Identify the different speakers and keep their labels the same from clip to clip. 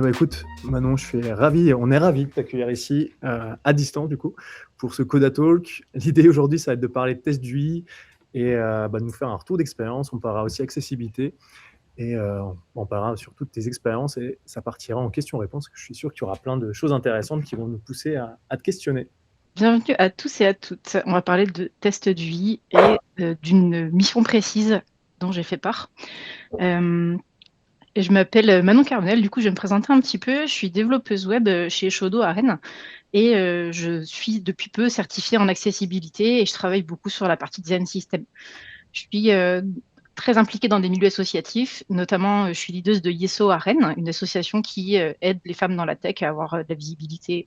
Speaker 1: Écoute, Manon, on est ravi de t'accueillir ici, à distance du coup, pour ce Coda Talk. L'idée aujourd'hui, ça va être de parler de test d'UI et de nous faire un retour d'expérience. On parlera aussi accessibilité et on parlera surtout de tes expériences et ça partira en questions-réponses. Je suis sûr qu'il y aura plein de choses intéressantes qui vont nous pousser à te questionner.
Speaker 2: Bienvenue à tous et à toutes. On va parler de test d'UI et d'une mission précise dont j'ai fait part. Et je m'appelle Manon Carbonel, du coup je vais me présenter un petit peu. Je suis développeuse web chez Shodo à Rennes et je suis depuis peu certifiée en accessibilité et je travaille beaucoup sur la partie design system. Je suis très impliquée dans des milieux associatifs, notamment je suis leaduse de YESO à Rennes, une association qui aide les femmes dans la tech à avoir de la visibilité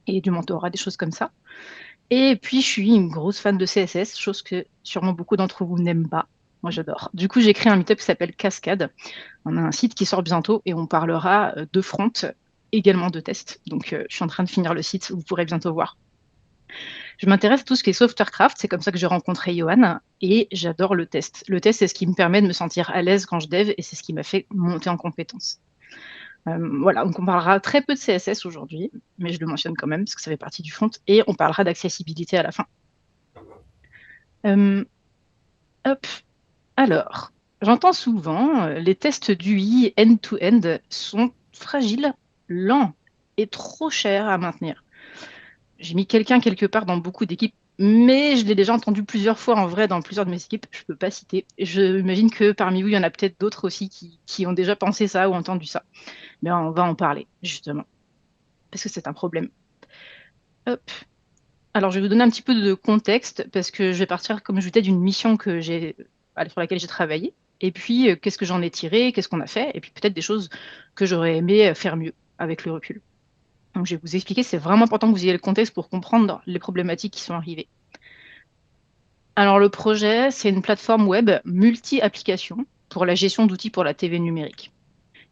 Speaker 2: et du mentorat, des choses comme ça. Et puis, je suis une grosse fan de CSS, chose que sûrement beaucoup d'entre vous n'aiment pas. Moi, j'adore. Du coup, j'ai créé un meetup qui s'appelle Cascade. On a un site qui sort bientôt et on parlera de front, également de test. Donc, je suis en train de finir le site, vous pourrez bientôt voir. Je m'intéresse à tout ce qui est softwarecraft, c'est comme ça que j'ai rencontré Johan et j'adore le test. Le test, c'est ce qui me permet de me sentir à l'aise quand je dev et c'est ce qui m'a fait monter en compétences. Voilà, donc on parlera très peu de CSS aujourd'hui, mais je le mentionne quand même parce que ça fait partie du front et on parlera d'accessibilité à la fin. Euh, Hop. Alors, j'entends souvent les tests d'UI end-to-end sont fragiles, lents et trop chers à maintenir. J'ai mis quelqu'un quelque part dans beaucoup d'équipes, mais je l'ai déjà entendu plusieurs fois en vrai dans plusieurs de mes équipes. Je ne peux pas citer. Je imagine que parmi vous, il y en a peut-être d'autres aussi qui ont déjà pensé ça ou entendu ça. Mais on va en parler, justement, parce que c'est un problème. Hop. Alors, je vais vous donner un petit peu de contexte parce que je vais partir, comme je vous disais, d'une mission sur laquelle j'ai travaillé. Et puis, qu'est-ce que j'en ai tiré, qu'est-ce qu'on a fait, et puis peut-être des choses que j'aurais aimé faire mieux avec le recul. Donc, je vais vous expliquer, c'est vraiment important que vous ayez le contexte pour comprendre les problématiques qui sont arrivées. Alors, le projet, c'est une plateforme web multi-application pour la gestion d'outils pour la TV numérique.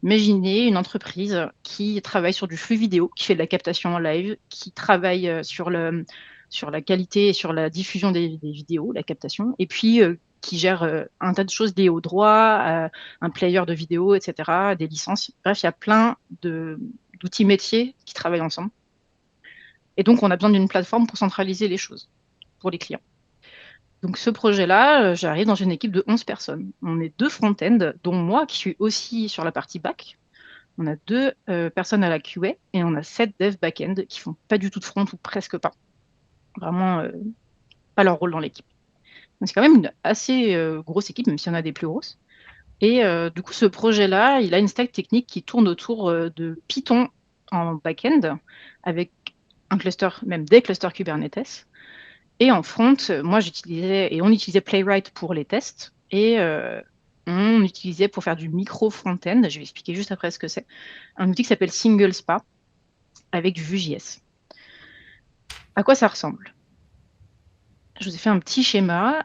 Speaker 2: Imaginez une entreprise qui travaille sur du flux vidéo, qui fait de la captation en live, qui travaille sur la qualité et sur la diffusion des vidéos, la captation, et puis qui gère un tas de choses liées aux droits, un player de vidéo, etc., des licences. Bref, il y a plein d'outils métiers qui travaillent ensemble. Et donc, on a besoin d'une plateforme pour centraliser les choses pour les clients. Donc, ce projet-là, j'arrive dans une équipe de 11 personnes. On est deux front-end, dont moi qui suis aussi sur la partie back. On a deux personnes à la QA et on a 7 devs back-end qui font pas du tout de front ou presque pas. Vraiment pas leur rôle dans l'équipe. Donc c'est quand même une assez grosse équipe, même s'il y en a des plus grosses. Et du coup, ce projet-là, il a une stack technique qui tourne autour de Python en back-end avec un cluster, même des clusters Kubernetes. Et en front, moi j'utilisais et on utilisait Playwright pour les tests et on utilisait pour faire du micro front-end, je vais expliquer juste après ce que c'est, un outil qui s'appelle Single Spa avec du Vue.js. À quoi ça ressemble? Je vous ai fait un petit schéma.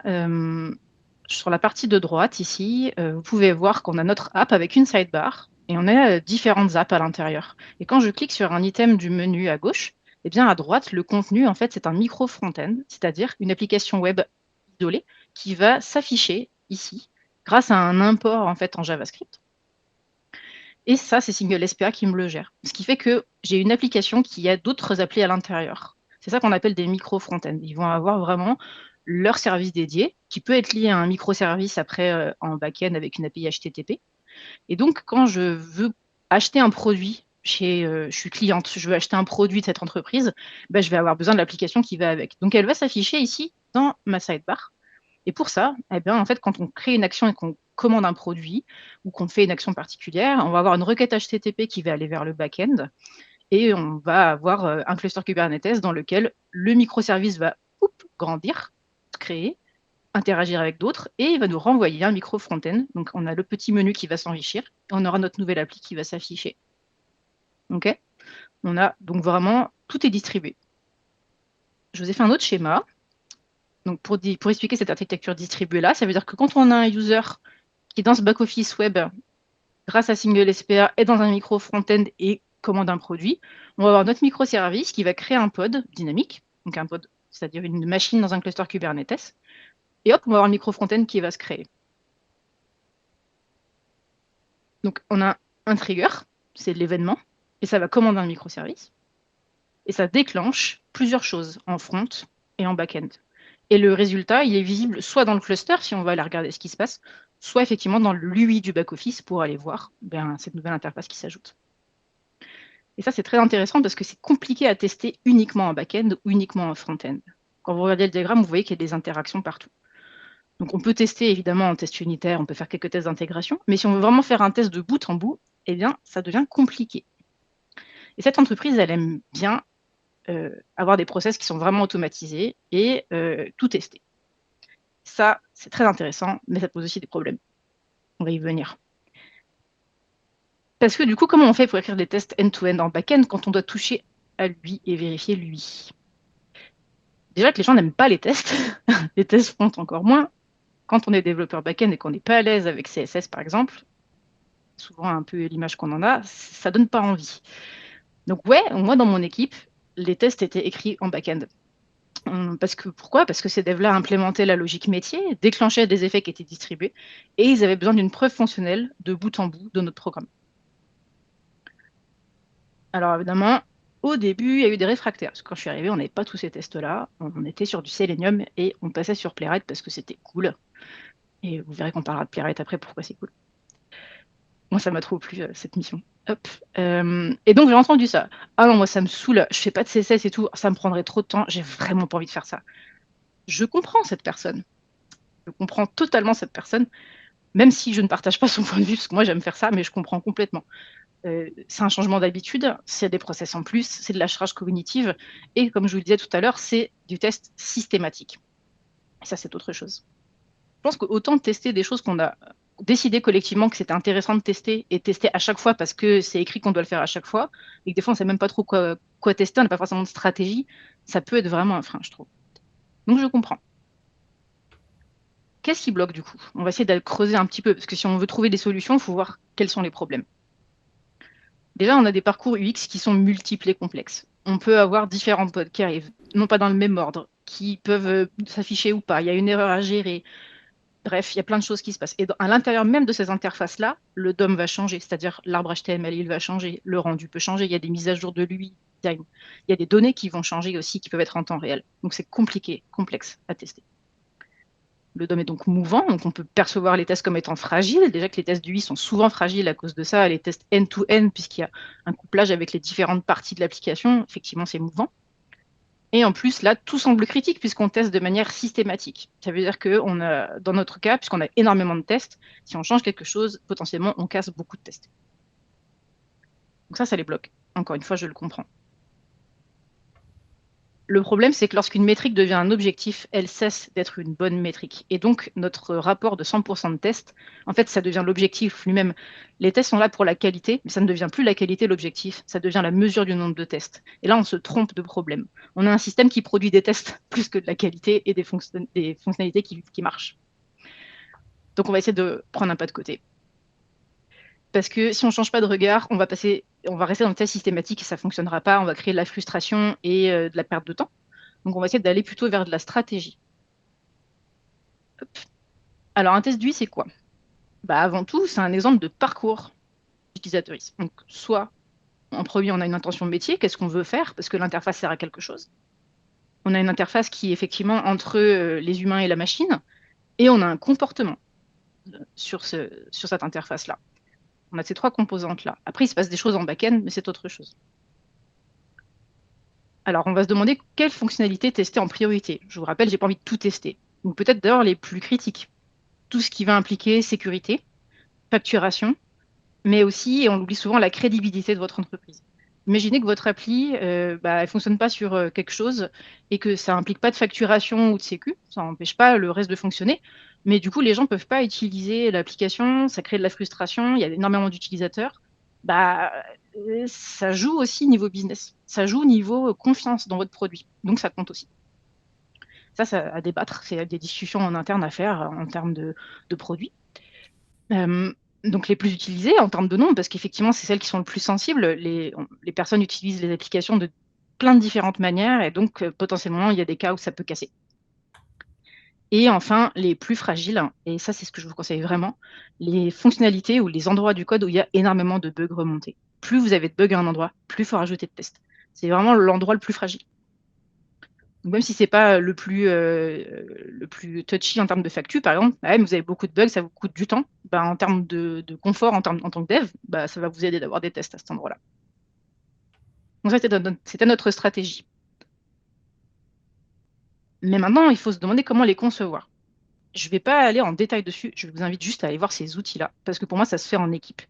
Speaker 2: Sur la partie de droite, ici, vous pouvez voir qu'on a notre app avec une sidebar et on a différentes apps à l'intérieur. Et quand je clique sur un item du menu à gauche, eh bien à droite, le contenu, en fait, c'est un micro front-end, c'est-à-dire une application web isolée qui va s'afficher ici grâce à un import en fait en JavaScript. Et ça, c'est Single SPA qui me le gère. Ce qui fait que j'ai une application qui a d'autres applis à l'intérieur. C'est ça qu'on appelle des micro-front-end. Ils vont avoir vraiment leur service dédié, qui peut être lié à un microservice après en back-end avec une API HTTP. Et donc, quand je veux acheter un produit je suis cliente, je veux acheter un produit de cette entreprise, ben, je vais avoir besoin de l'application qui va avec. Donc, elle va s'afficher ici dans ma sidebar. Et pour ça, eh bien, en fait, quand on crée une action et qu'on commande un produit ou qu'on fait une action particulière, on va avoir une requête HTTP qui va aller vers le back-end et on va avoir un cluster Kubernetes dans lequel le microservice va grandir, créer, interagir avec d'autres et il va nous renvoyer un micro front-end. Donc, on a le petit menu qui va s'enrichir et on aura notre nouvelle appli qui va s'afficher. OK? On a donc vraiment, tout est distribué. Je vous ai fait un autre schéma. Donc, pour expliquer cette architecture distribuée-là, ça veut dire que quand on a un user qui, dans ce back-office web, grâce à Single SPA, est dans un micro front-end et commande un produit, on va avoir notre microservice qui va créer un pod dynamique, donc un pod, c'est-à-dire une machine dans un cluster Kubernetes, et hop, on va avoir le micro front-end qui va se créer. Donc, on a un trigger, c'est l'événement, et ça va commander un microservice, et ça déclenche plusieurs choses en front et en back-end. Et le résultat, il est visible soit dans le cluster, si on va aller regarder ce qui se passe, soit effectivement dans l'UI du back-office pour aller voir cette nouvelle interface qui s'ajoute. Et ça, c'est très intéressant parce que c'est compliqué à tester uniquement en back-end ou uniquement en front-end. Quand vous regardez le diagramme, vous voyez qu'il y a des interactions partout. Donc on peut tester évidemment en test unitaire, on peut faire quelques tests d'intégration, mais si on veut vraiment faire un test de bout en bout, eh bien, ça devient compliqué. Et cette entreprise, elle aime bien avoir des process qui sont vraiment automatisés et tout tester. Ça, c'est très intéressant, mais ça pose aussi des problèmes. On va y venir. Parce que du coup, comment on fait pour écrire des tests end-to-end en back-end quand on doit toucher à lui et vérifier lui? Déjà que les gens n'aiment pas les tests, les tests front encore moins. Quand on est développeur back-end et qu'on n'est pas à l'aise avec CSS par exemple, souvent un peu l'image qu'on en a, ça donne pas envie. Donc ouais, moi dans mon équipe, les tests étaient écrits en back-end. Pourquoi? Parce que ces devs-là implémentaient la logique métier, déclenchaient des effets qui étaient distribués, et ils avaient besoin d'une preuve fonctionnelle de bout en bout de notre programme. Alors évidemment, au début, il y a eu des réfractaires. Parce que quand je suis arrivée, on n'avait pas tous ces tests-là. On était sur du Selenium et on passait sur Playwright parce que c'était cool. Et vous verrez qu'on parlera de Playwright après, pourquoi c'est cool. Moi, ça m'a trop plu, cette mission. Hop. Et donc, j'ai entendu ça. Ah non, moi, ça me saoule. Je fais pas de CSS et tout. Ça me prendrait trop de temps. J'ai vraiment pas envie de faire ça. Je comprends cette personne. Je comprends totalement cette personne, même si je ne partage pas son point de vue, parce que moi, j'aime faire ça, mais je comprends complètement. C'est un changement d'habitude, c'est des process en plus, c'est de la charge cognitive, et comme je vous le disais tout à l'heure, c'est du test systématique. Et ça, c'est autre chose. Je pense qu'autant tester des choses qu'on a décidé collectivement que c'était intéressant de tester, et tester à chaque fois parce que c'est écrit qu'on doit le faire à chaque fois, et que des fois, on ne sait même pas trop quoi tester, on n'a pas forcément de stratégie, ça peut être vraiment un frein, je trouve. Donc, je comprends. Qu'est-ce qui bloque du coup? On va essayer d'aller creuser un petit peu, parce que si on veut trouver des solutions, il faut voir quels sont les problèmes. Déjà, on a des parcours UX qui sont multiples et complexes. On peut avoir différents pods qui arrivent, non pas dans le même ordre, qui peuvent s'afficher ou pas. Il y a une erreur à gérer. Bref, il y a plein de choses qui se passent. Et à l'intérieur même de ces interfaces-là, le DOM va changer, c'est-à-dire l'arbre HTML, il va changer, le rendu peut changer, il y a des mises à jour de l'UI design. Il y a des données qui vont changer aussi, qui peuvent être en temps réel. Donc c'est compliqué, complexe à tester. Le DOM est donc mouvant, donc on peut percevoir les tests comme étant fragiles. Déjà que les tests d'UI sont souvent fragiles à cause de ça, les tests end-to-end, puisqu'il y a un couplage avec les différentes parties de l'application, effectivement, c'est mouvant. Et en plus, là, tout semble critique puisqu'on teste de manière systématique. Ça veut dire que dans notre cas, puisqu'on a énormément de tests, si on change quelque chose, potentiellement, on casse beaucoup de tests. Donc ça les bloque. Encore une fois, je le comprends. Le problème, c'est que lorsqu'une métrique devient un objectif, elle cesse d'être une bonne métrique. Et donc, notre rapport de 100% de tests, en fait, ça devient l'objectif lui-même. Les tests sont là pour la qualité, mais ça ne devient plus la qualité l'objectif, ça devient la mesure du nombre de tests. Et là, on se trompe de problème. On a un système qui produit des tests plus que de la qualité et des fonctionnalités qui marchent. Donc, on va essayer de prendre un pas de côté. Parce que si on ne change pas de regard, on va rester dans le test systématique et ça ne fonctionnera pas. On va créer de la frustration et de la perte de temps. Donc, on va essayer d'aller plutôt vers de la stratégie. Hop. Alors, un test d'UI, c'est quoi? Avant tout, c'est un exemple de parcours utilisateur. Donc, soit en premier, on a une intention métier, qu'est-ce qu'on veut faire? Parce que l'interface sert à quelque chose. On a une interface qui est effectivement entre les humains et la machine, et on a un comportement sur cette interface-là. On a ces trois composantes-là. Après, il se passe des choses en back-end, mais c'est autre chose. Alors, on va se demander quelles fonctionnalités tester en priorité. Je vous rappelle, j'ai pas envie de tout tester. Donc, peut-être d'ailleurs les plus critiques. Tout ce qui va impliquer sécurité, facturation, mais aussi, et on l'oublie souvent, la crédibilité de votre entreprise. Imaginez que votre appli, elle ne fonctionne pas sur quelque chose et que ça implique pas de facturation ou de sécu, ça n'empêche pas le reste de fonctionner, mais du coup, les gens ne peuvent pas utiliser l'application, ça crée de la frustration, il y a énormément d'utilisateurs. Ça joue aussi niveau business, ça joue niveau confiance dans votre produit, donc ça compte aussi. Ça à débattre, c'est des discussions en interne à faire en termes de produits. Donc les plus utilisées en termes de nombre, parce qu'effectivement, c'est celles qui sont le plus sensibles. Les personnes utilisent les applications de plein de différentes manières et donc potentiellement, il y a des cas où ça peut casser. Et enfin, les plus fragiles, et ça, c'est ce que je vous conseille vraiment, les fonctionnalités ou les endroits du code où il y a énormément de bugs remontés. plus vous avez de bugs à un endroit, plus il faut rajouter de tests. C'est vraiment l'endroit le plus fragile. Donc, même si c'est pas le plus touchy en termes de facture, par exemple, bah, même vous avez beaucoup de bugs, ça vous coûte du temps. Bah, en termes de confort, en tant que dev, bah, ça va vous aider d'avoir des tests à cet endroit-là. Donc ça, c'était notre stratégie. Mais maintenant, il faut se demander comment les concevoir. Je ne vais pas aller en détail dessus, je vous invite juste à aller voir ces outils-là, parce que pour moi, ça se fait en équipe.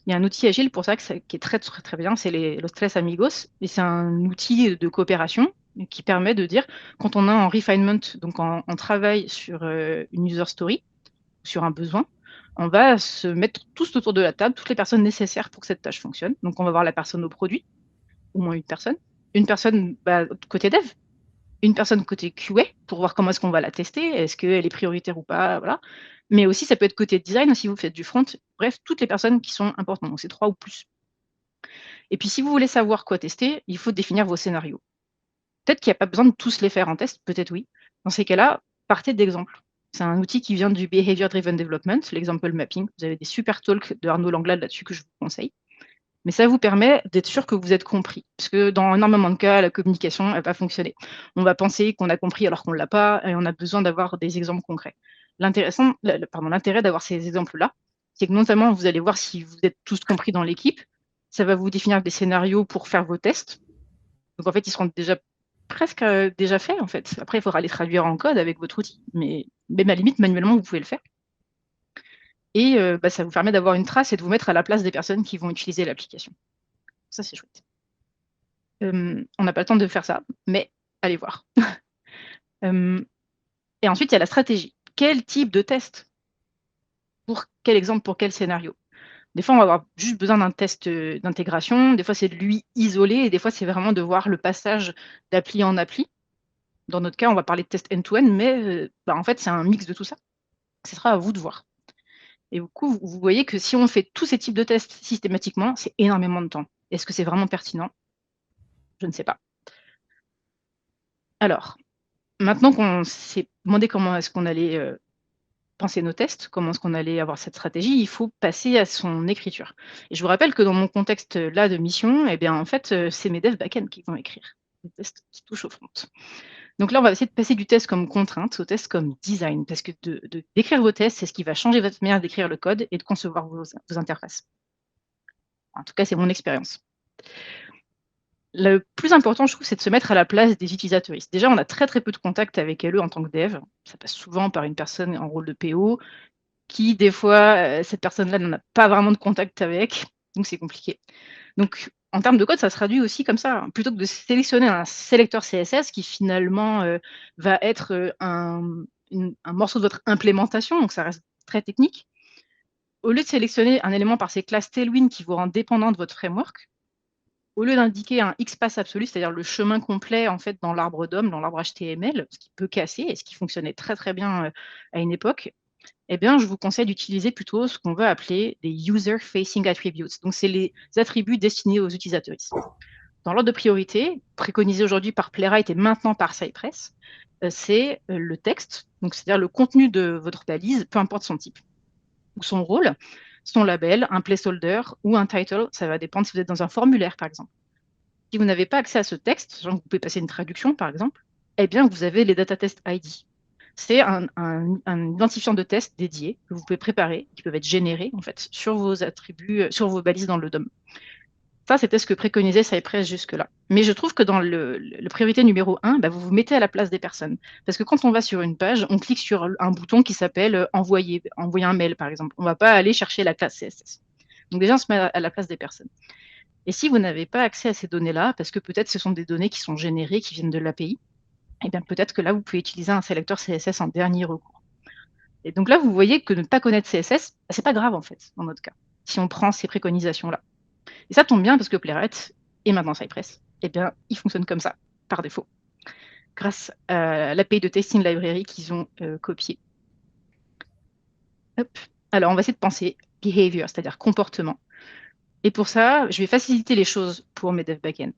Speaker 2: Il y a un outil agile pour ça, qui est très, très, très bien, c'est Los Tres Amigos, et c'est un outil de coopération qui permet de dire, quand on est en refinement, donc on travaille sur une user story, sur un besoin, on va se mettre tous autour de la table, toutes les personnes nécessaires pour que cette tâche fonctionne. Donc on va voir la personne au produit, au moins une personne bah, côté dev, une personne côté QA pour voir comment est-ce qu'on va la tester, est-ce qu'elle est prioritaire ou pas, voilà. Mais aussi, ça peut être côté design si vous faites du front. Bref, toutes les personnes qui sont importantes. Donc, c'est 3 ou plus. Et puis, si vous voulez savoir quoi tester, il faut définir vos scénarios. Peut-être qu'il n'y a pas besoin de tous les faire en test, peut-être oui. Dans ces cas-là, partez d'exemples. C'est un outil qui vient du Behavior Driven Development, l'example mapping. Vous avez des super talks de Arnaud Langlade là-dessus que je vous conseille. Mais ça vous permet d'être sûr que vous êtes compris. Parce que dans énormément de cas, la communication ne va pas fonctionner. On va penser qu'on a compris alors qu'on ne l'a pas, et on a besoin d'avoir des exemples concrets. L'intérêt d'avoir ces exemples-là, c'est que non seulement vous allez voir si vous êtes tous compris dans l'équipe, ça va vous définir des scénarios pour faire vos tests. Donc en fait, ils seront presque déjà faits en fait. Après, il faudra les traduire en code avec votre outil, mais même à la limite, manuellement, vous pouvez le faire. Et bah, ça vous permet d'avoir une trace et de vous mettre à la place des personnes qui vont utiliser l'application. Ça, c'est chouette. On n'a pas le temps de faire ça, mais allez voir. Et ensuite, il y a la stratégie. Quel type de test? Pour quel exemple, pour quel scénario? Des fois, on va avoir juste besoin d'un test d'intégration. Des fois, c'est de lui isolé. Et des fois, c'est vraiment de voir le passage d'appli en appli. Dans notre cas, on va parler de test end-to-end, mais bah, en fait, c'est un mix de tout ça. Ce sera à vous de voir. Et du coup, vous voyez que si on fait tous ces types de tests systématiquement, c'est énormément de temps. Est-ce que c'est vraiment pertinent? Je ne sais pas. Alors, maintenant qu'on s'est demandé comment est-ce qu'on allait penser nos tests, comment est-ce qu'on allait avoir cette stratégie, il faut passer à son écriture. Et je vous rappelle que dans mon contexte là de mission, eh bien, en fait, c'est mes devs back-end qui vont écrire des tests qui touchent au front. Donc là, on va essayer de passer du test comme contrainte au test comme design, parce que d'écrire vos tests, c'est ce qui va changer votre manière d'écrire le code et de concevoir vos interfaces. En tout cas, c'est mon expérience. Le plus important, je trouve, c'est de se mettre à la place des utilisateurs. Déjà, on a très très peu de contact avec eux en tant que dev. Ça passe souvent par une personne en rôle de PO, qui, des fois, cette personne-là n'en a pas vraiment de contact avec, donc c'est compliqué. Donc, en termes de code, ça se traduit aussi comme ça. Plutôt que de sélectionner un sélecteur CSS qui, finalement, va être un morceau de votre implémentation, donc ça reste très technique, au lieu de sélectionner un élément par ces classes Tailwind qui vous rend dépendant de votre framework, au lieu d'indiquer un X-pass absolu, c'est-à-dire le chemin complet en fait dans l'arbre DOM, dans l'arbre HTML, ce qui peut casser et ce qui fonctionnait très très bien à une époque, eh bien, je vous conseille d'utiliser plutôt ce qu'on va appeler des user-facing attributes. Donc, c'est les attributs destinés aux utilisateurs. Dans l'ordre de priorité, préconisé aujourd'hui par Playwright et maintenant par Cypress, c'est le texte, donc c'est-à-dire le contenu de votre balise, peu importe son type, ou son rôle, son label, un placeholder ou un title. Ça va dépendre si vous êtes dans un formulaire, par exemple. Si vous n'avez pas accès à ce texte, genre vous pouvez passer une traduction, par exemple, eh bien, vous avez les data test ID. C'est un identifiant de test dédié que vous pouvez préparer, qui peuvent être générés en fait sur vos attributs, sur vos balises dans le DOM. Ça, c'était ce que préconisait Cypress jusque-là. Mais je trouve que dans le priorité numéro 1, bah, vous vous mettez à la place des personnes. Parce que quand on va sur une page, on clique sur un bouton qui s'appelle envoyer un mail, par exemple. On ne va pas aller chercher la classe CSS. Donc déjà, on se met à la place des personnes. Et si vous n'avez pas accès à ces données-là, parce que peut-être ce sont des données qui sont générées, qui viennent de l'API, eh bien peut-être que là, vous pouvez utiliser un sélecteur CSS en dernier recours. Et donc là, vous voyez que ne pas connaître CSS, c'est pas grave en fait, dans notre cas, si on prend ces préconisations-là. Et ça tombe bien parce que Playwright, et maintenant Cypress, eh bien, ils fonctionnent comme ça, par défaut, grâce à l'API de Testing Library qu'ils ont copié. Hop. Alors, on va essayer de penser behavior, c'est-à-dire comportement. Et pour ça, je vais faciliter les choses pour mes devs backend.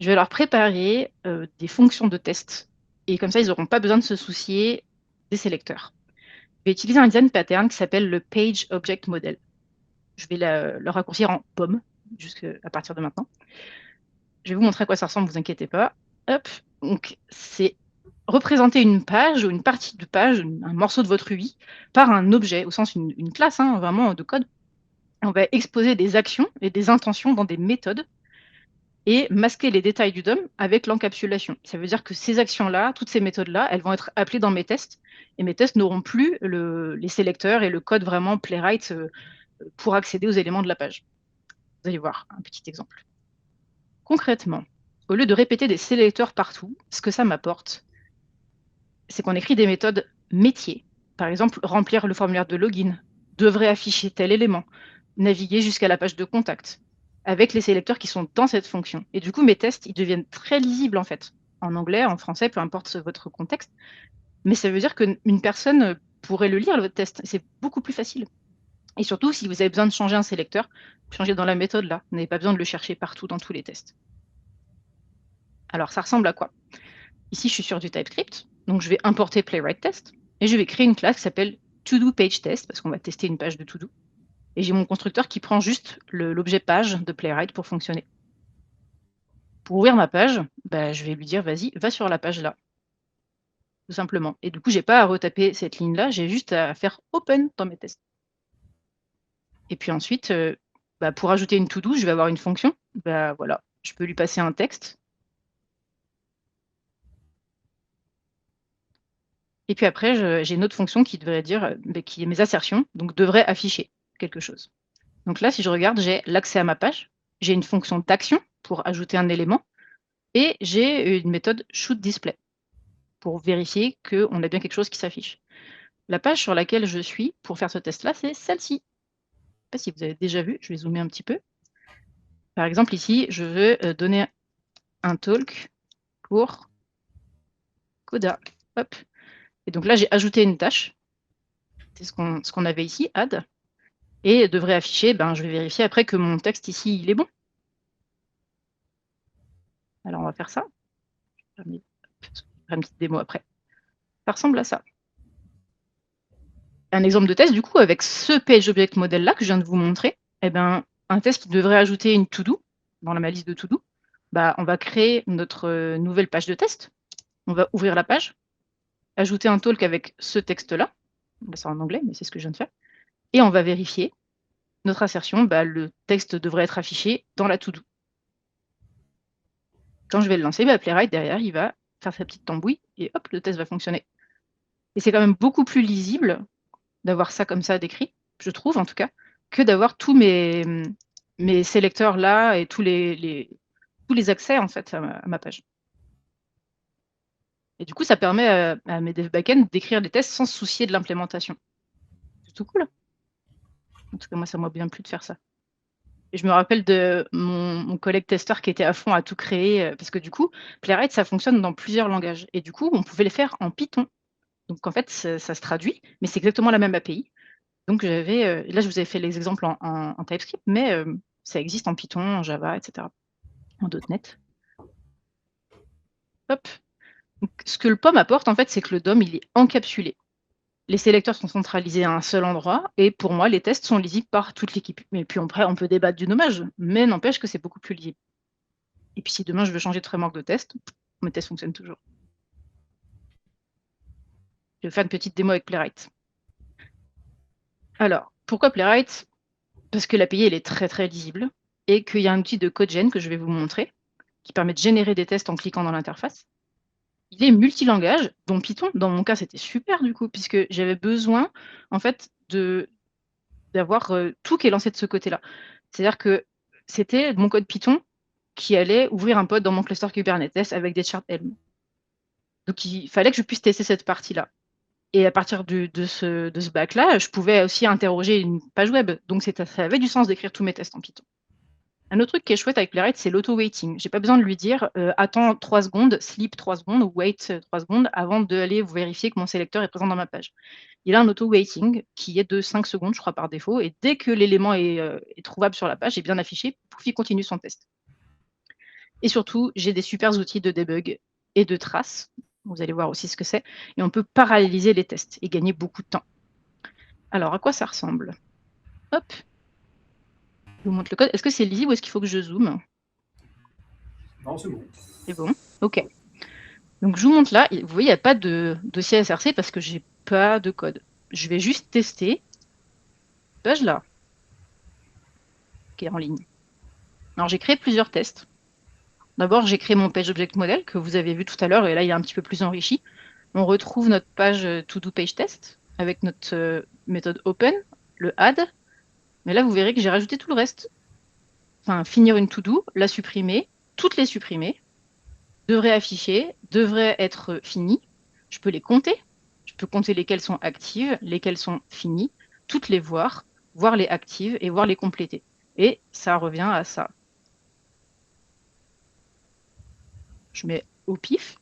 Speaker 2: Je vais leur préparer des fonctions de test. Et comme ça, ils n'auront pas besoin de se soucier des sélecteurs. Je vais utiliser un design pattern qui s'appelle le Page Object Model. Je vais le raccourcir en POM. jusqu'à partir de maintenant. Je vais vous montrer à quoi ça ressemble, vous inquiétez pas. Hop, donc c'est représenter une page ou une partie de page, un morceau de votre UI, par un objet, au sens une classe, hein, vraiment de code. On va exposer des actions et des intentions dans des méthodes et masquer les détails du DOM avec l'encapsulation. Ça veut dire que ces actions-là, toutes ces méthodes-là, elles vont être appelées dans mes tests, et mes tests n'auront plus les sélecteurs et le code vraiment Playwright pour accéder aux éléments de la page. Vous allez voir un petit exemple. Concrètement, au lieu de répéter des sélecteurs partout, ce que ça m'apporte, c'est qu'on écrit des méthodes métiers. Par exemple, remplir le formulaire de login, devrait afficher tel élément, naviguer jusqu'à la page de contact, avec les sélecteurs qui sont dans cette fonction. Et du coup, mes tests, ils deviennent très lisibles en fait, en anglais, en français, peu importe votre contexte. Mais ça veut dire qu'une personne pourrait le lire, votre test. C'est beaucoup plus facile. Et surtout, si vous avez besoin de changer un sélecteur, changez dans la méthode là. Vous n'avez pas besoin de le chercher partout dans tous les tests. Alors, ça ressemble à quoi? Ici, je suis sur du TypeScript, donc je vais importer Playwright Test, et je vais créer une classe qui s'appelle ToDoPageTest, parce qu'on va tester une page de ToDo. Et j'ai mon constructeur qui prend juste l'objet page de Playwright pour fonctionner. Pour ouvrir ma page, je vais lui dire, vas-y, va sur la page là, tout simplement. Et du coup, j'ai pas à retaper cette ligne-là, j'ai juste à faire Open dans mes tests. Et puis ensuite, pour ajouter une to-do, je vais avoir une fonction. Voilà, je peux lui passer un texte. Et puis après, j'ai une autre fonction qui devrait dire, qui est mes assertions, donc devrait afficher quelque chose. Donc là, si je regarde, j'ai l'accès à ma page, j'ai une fonction d'action pour ajouter un élément, et j'ai une méthode shootDisplay pour vérifier qu'on a bien quelque chose qui s'affiche. La page sur laquelle je suis pour faire ce test-là, c'est celle-ci. Je ne sais pas si vous avez déjà vu, je vais zoomer un petit peu. Par exemple, ici, je veux donner un talk pour Coda. Hop. Et donc là, j'ai ajouté une tâche. C'est ce qu'on avait ici, add. Et devrait afficher, je vais vérifier après que mon texte ici, il est bon. Alors, on va faire ça. Je vais faire une petite démo après. Ça ressemble à ça. Un exemple de test, du coup, avec ce PageObjectModel-là que je viens de vous montrer, un test qui devrait ajouter une to-do dans ma liste de to-do, on va créer notre nouvelle page de test. On va ouvrir la page, ajouter un talk avec ce texte-là. C'est en anglais, mais c'est ce que je viens de faire. Et on va vérifier notre assertion. Le texte devrait être affiché dans la to-do. Quand je vais le lancer, Playwright, derrière, il va faire sa petite tambouille et hop, le test va fonctionner. Et c'est quand même beaucoup plus lisible d'avoir ça comme ça décrit, je trouve en tout cas, que d'avoir tous mes sélecteurs là et tous les accès en fait à ma page. Et du coup, ça permet à mes dev backend d'écrire des tests sans se soucier de l'implémentation. C'est tout cool. En tout cas, moi, ça m'a bien plu de faire ça. Et je me rappelle de mon collègue testeur qui était à fond à tout créer, parce que du coup, Playwright, ça fonctionne dans plusieurs langages. Et du coup, on pouvait les faire en Python. Donc en fait, ça se traduit, mais c'est exactement la même API. Donc j'avais, là je vous avais fait les exemples en TypeScript, mais ça existe en Python, en Java, etc. En .NET. Hop. Donc, ce que le POM apporte, en fait, c'est que le DOM, il est encapsulé. Les sélecteurs sont centralisés à un seul endroit, et pour moi, les tests sont lisibles par toute l'équipe. Et puis après, on peut débattre du nommage, mais n'empêche que c'est beaucoup plus lisible. Et puis si demain je veux changer de framework de test, mes tests fonctionnent toujours. Je vais faire une petite démo avec Playwright. Alors, pourquoi Playwright? Parce que l'API, elle est très très lisible, et qu'il y a un outil de CodeGen que je vais vous montrer, qui permet de générer des tests en cliquant dans l'interface. Il est multilangage, dont Python. Dans mon cas, c'était super du coup, puisque j'avais besoin en fait d'avoir tout qui est lancé de ce côté-là. C'est-à-dire que c'était mon code Python qui allait ouvrir un pod dans mon cluster Kubernetes avec des charts Helm. Donc il fallait que je puisse tester cette partie-là. Et à partir de ce bac-là, je pouvais aussi interroger une page web. Donc ça avait du sens d'écrire tous mes tests en Python. Un autre truc qui est chouette avec Playwright, c'est l'auto-waiting. J'ai pas besoin de lui dire attends 3 secondes, sleep 3 secondes ou wait 3 secondes avant d'aller vérifier que mon sélecteur est présent dans ma page. Il a un auto-waiting qui est de 5 secondes, je crois, par défaut. Et dès que l'élément est trouvable sur la page, est bien affiché, pouf, il continue son test. Et surtout, j'ai des super outils de debug et de traces. Vous allez voir aussi ce que c'est. Et on peut paralléliser les tests et gagner beaucoup de temps. Alors, à quoi ça ressemble? Hop. Je vous montre le code. Est-ce que c'est lisible ou est-ce qu'il faut que je zoome?
Speaker 1: Non, c'est bon.
Speaker 2: C'est bon. OK. Donc, je vous montre là. Vous voyez, il n'y a pas de dossier SRC parce que j'ai pas de code. Je vais juste tester cette page-là qui est en ligne. Alors, j'ai créé plusieurs tests. D'abord, j'ai créé mon page object model que vous avez vu tout à l'heure et là, il est un petit peu plus enrichi. On retrouve notre page to-do page test avec notre méthode open, le add. Mais là, vous verrez que j'ai rajouté tout le reste. Enfin, finir une to-do, la supprimer, toutes les supprimer, devraient afficher, devraient être finies. Je peux les compter. Je peux compter lesquelles sont actives, lesquelles sont finies, toutes les voir, voir les actives et voir les compléter. Et ça revient à ça. Je mets au pif.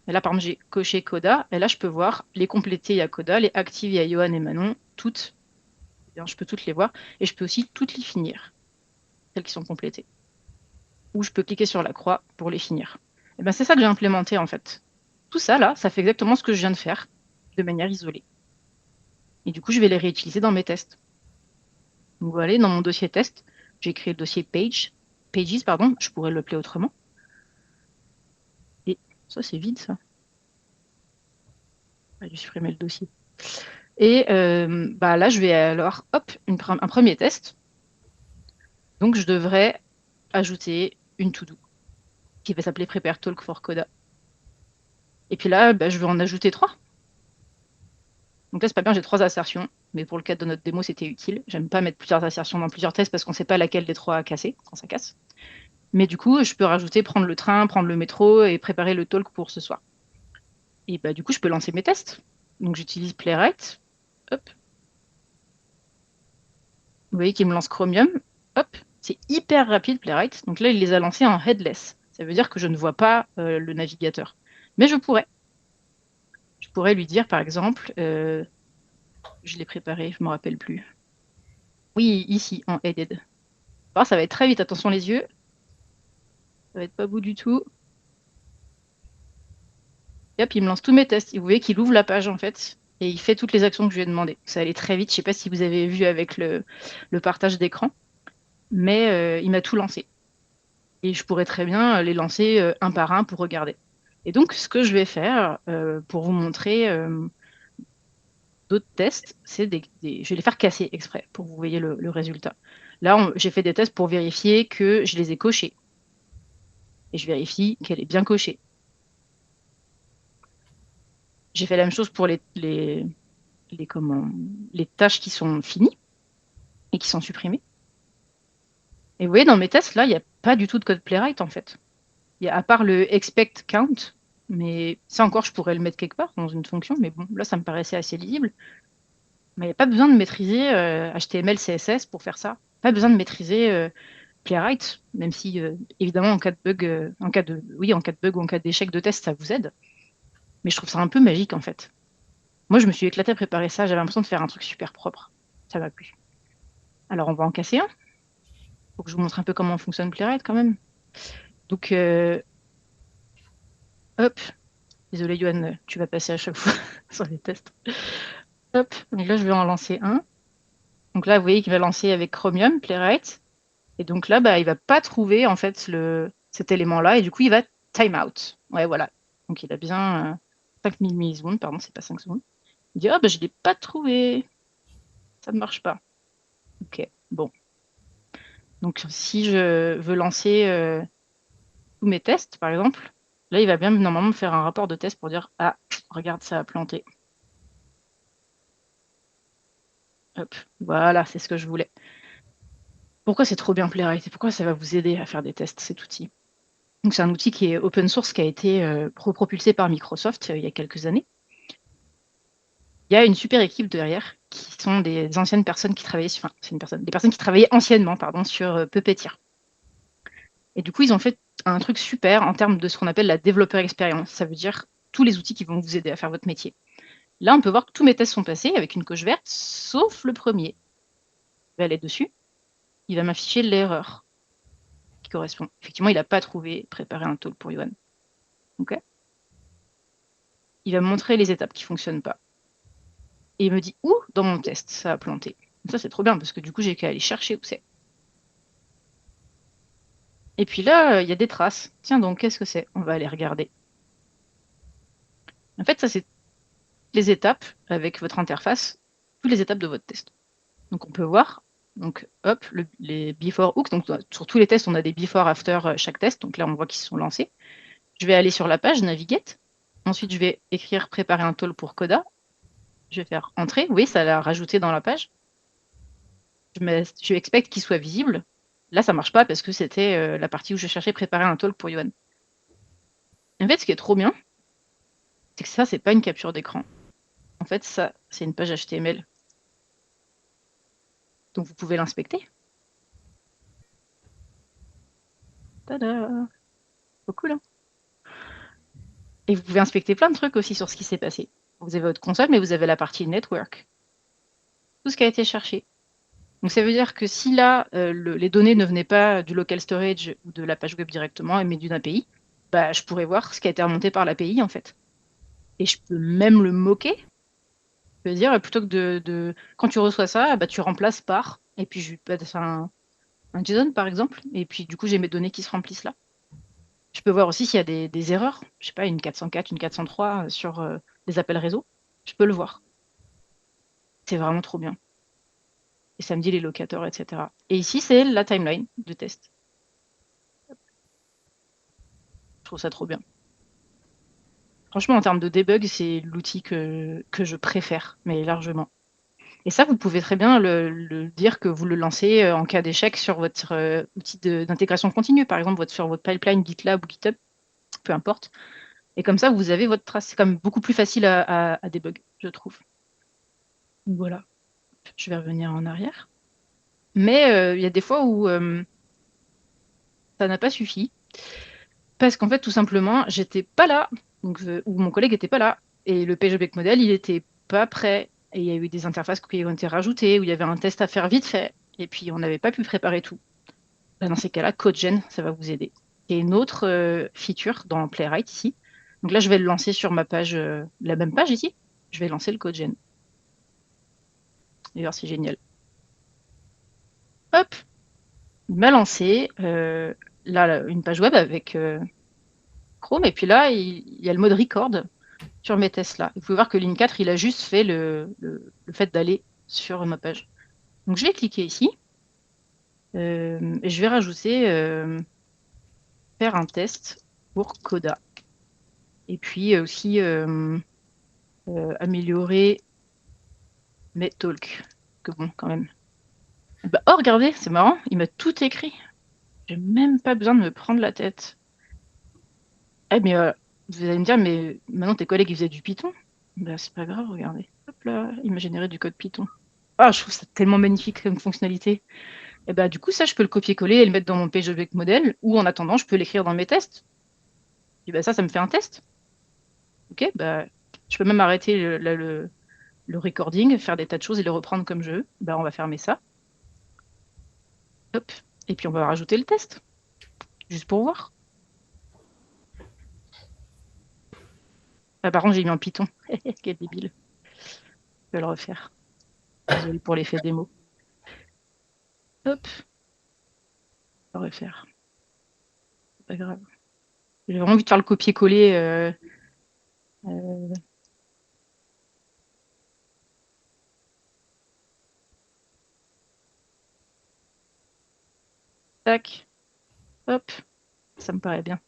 Speaker 2: Et là, par exemple, j'ai coché Coda. Et là, je peux voir les compléter, il y a Coda, les actives, il y a Johan et Manon, toutes. Bien, je peux toutes les voir. Et je peux aussi toutes les finir, celles qui sont complétées. Ou je peux cliquer sur la croix pour les finir. Et ben, c'est ça que j'ai implémenté en fait. Tout ça là, ça fait exactement ce que je viens de faire de manière isolée. Et du coup, je vais les réutiliser dans mes tests. Donc, vous voyez, dans mon dossier test, j'ai créé le dossier pages, pardon, je pourrais l'appeler autrement. Et ça, c'est vide ça. J'ai dû supprimer le dossier. Et bah, là, je vais alors, hop, un premier test. Donc, je devrais ajouter une to-do qui va s'appeler Prepare Talk for Coda. Et puis là, bah, je vais en ajouter 3. Donc là, c'est pas bien, j'ai 3 assertions, mais pour le cadre de notre démo, c'était utile. J'aime pas mettre plusieurs assertions dans plusieurs tests parce qu'on sait pas laquelle des 3 a cassé quand ça casse. Mais du coup, je peux rajouter prendre le train, prendre le métro et préparer le talk pour ce soir. Et bah, du coup, je peux lancer mes tests. Donc j'utilise Playwright. Hop. Vous voyez qu'il me lance Chromium. Hop. C'est hyper rapide, Playwright. Donc là, il les a lancés en headless. Ça veut dire que je ne vois pas le navigateur. Mais je pourrais. Je pourrais lui dire, par exemple, je l'ai préparé, je ne me rappelle plus. Oui, ici, en headed. Alors, ça va être très vite, attention les yeux. Ça va être pas beau du tout. Et hop, il me lance tous mes tests. Et vous voyez qu'il ouvre la page en fait. Et il fait toutes les actions que je lui ai demandées. Ça allait très vite. Je ne sais pas si vous avez vu avec le partage d'écran. Mais il m'a tout lancé. Et je pourrais très bien les lancer un par un pour regarder. Et donc, ce que je vais faire pour vous montrer d'autres tests, c'est je vais les faire casser exprès pour que vous voyez le résultat. Là, j'ai fait des tests pour vérifier que je les ai cochés. Et je vérifie qu'elle est bien cochée. J'ai fait la même chose pour les tâches qui sont finies et qui sont supprimées. Et vous voyez, dans mes tests, là, il n'y a pas du tout de code playwright, en fait. Il y a à part le expect count, mais ça encore, je pourrais le mettre quelque part dans une fonction, mais bon, là, ça me paraissait assez lisible. Mais il n'y a pas besoin de maîtriser HTML, CSS pour faire ça. Pas besoin de maîtriser Playwright, même si, évidemment, en cas de bug, en cas de bug ou en cas d'échec de test, ça vous aide. Mais je trouve ça un peu magique, en fait. Moi, je me suis éclatée à préparer ça. J'avais l'impression de faire un truc super propre. Ça m'a plu. Alors, on va en casser un. Faut que je vous montre un peu comment fonctionne Playwright quand même. Donc, hop. Désolé, Yoann, tu vas passer à chaque fois sur les tests. Hop. Donc là, je vais en lancer un. Donc là, vous voyez qu'il va lancer avec Chromium, Playwright. Et donc là, bah, il va pas trouver en fait cet élément-là. Et du coup, il va timeout. Ouais, voilà. Donc il a bien 5000 millisecondes, pardon, c'est pas 5 secondes. Il dit, ah, bah, je l'ai pas trouvé. Ça ne marche pas. Ok, bon. Donc si je veux lancer tous mes tests, par exemple, là, il va bien normalement me faire un rapport de test pour dire, ah, regarde, ça a planté. Hop, voilà, c'est ce que je voulais. Pourquoi c'est trop bien Playwright et pourquoi ça va vous aider à faire des tests, cet outil? Donc c'est un outil qui est open source, qui a été propulsé par Microsoft il y a quelques années. Il y a une super équipe derrière, qui sont des anciennes personnes qui travaillaient sur, enfin, des personnes qui travaillaient anciennement, pardon, sur Puppeteer. Et du coup, ils ont fait un truc super en termes de ce qu'on appelle la développeur expérience. Ça veut dire tous les outils qui vont vous aider à faire votre métier. Là, on peut voir que tous mes tests sont passés avec une coche verte, sauf le premier. Je vais aller dessus. Il va m'afficher l'erreur qui correspond. Effectivement, il n'a pas trouvé préparer un talk pour Yoann. Okay. Il va me montrer les étapes qui ne fonctionnent pas. Et il me dit où dans mon test ça a planté. Ça, c'est trop bien parce que du coup, j'ai qu'à aller chercher où c'est. Et puis là, il y a des traces. Tiens donc, qu'est-ce que c'est? On va aller regarder. En fait, ça, c'est les étapes avec votre interface, toutes les étapes de votre test. Donc, on peut voir, donc, hop, les before hooks. Donc, sur tous les tests, on a des before, after chaque test. Donc là, on voit qu'ils se sont lancés. Je vais aller sur la page Navigate. Ensuite, je vais écrire préparer un tool pour Coda. Je vais faire entrer. Oui, ça l'a rajouté dans la page. Je expecte qu'il soit visible. Là, ça marche pas parce que c'était la partie où je cherchais préparer un talk pour Yohan. En fait, ce qui est trop bien, c'est que ça, c'est pas une capture d'écran. En fait, ça, c'est une page HTML. Donc, vous pouvez l'inspecter. Tada! Trop cool, hein? Et vous pouvez inspecter plein de trucs aussi sur ce qui s'est passé. Vous avez votre console, mais vous avez la partie network. Tout ce qui a été cherché. Donc, ça veut dire que si là, les données ne venaient pas du local storage ou de la page web directement, mais d'une API, bah, je pourrais voir ce qui a été remonté par l'API, en fait. Et je peux même le moquer. Je veux dire, plutôt que quand tu reçois ça, bah, tu remplaces par, et puis je lui passe un JSON, par exemple, et puis du coup, j'ai mes données qui se remplissent là. Je peux voir aussi s'il y a des erreurs. Je sais pas, une 404, une 403 sur des appels réseau. Je peux le voir. C'est vraiment trop bien. Et ça me dit les locateurs, etc. Et ici, c'est la timeline de test. Je trouve ça trop bien. Franchement, en termes de debug, c'est l'outil que je préfère, mais largement. Et ça, vous pouvez très bien le dire que vous le lancez en cas d'échec sur votre outil d'intégration continue, par exemple sur votre pipeline GitLab ou GitHub, peu importe. Et comme ça, vous avez votre trace. C'est quand même beaucoup plus facile à debug, je trouve. Voilà. Je vais revenir en arrière. Mais il y a des fois où ça n'a pas suffi. Parce qu'en fait, tout simplement, j'étais pas là, donc, ou mon collègue était pas là. Et le PageObject Model, il était pas prêt. Et il y a eu des interfaces qui ont été rajoutées, où il y avait un test à faire vite fait. Et puis, on n'avait pas pu préparer tout. Bah, dans ces cas-là, CodeGen, ça va vous aider. Il y a une autre feature dans Playwright ici. Donc là, je vais le lancer sur ma page, la même page ici. Je vais lancer le CodeGen. D'ailleurs, c'est génial. Hop, il m'a lancé là, une page web avec Chrome. Et puis là, il y a le mode record sur mes tests là. Vous pouvez voir que ligne 4, il a juste fait le fait d'aller sur ma page. Donc je vais cliquer ici et je vais rajouter faire un test pour Coda. Et puis aussi améliorer mes talks. Que bon, quand même. Bah, oh, regardez, c'est marrant, il m'a tout écrit. J'ai même pas besoin de me prendre la tête. Eh, mais vous allez me dire, mais maintenant tes collègues ils faisaient du Python. Bah, c'est pas grave, regardez. Hop là, il m'a généré du code Python. Ah, je trouve ça tellement magnifique comme fonctionnalité. Et bah, du coup, ça, je peux le copier-coller et le mettre dans mon PageObject Model, ou en attendant, je peux l'écrire dans mes tests. Et bah, ça me fait un test. Ok, bah, je peux même arrêter le recording, faire des tas de choses et le reprendre comme je veux. Bah, on va fermer ça. Hop. Et puis, on va rajouter le test, juste pour voir. Ah, par contre, j'ai mis en Python. Quel débile. Je vais le refaire. Désolé pour l'effet démo. Hop. Je vais le refaire. C'est pas grave. J'ai vraiment envie de faire le copier-coller. Euh, tac. Hop. Ça me paraît bien.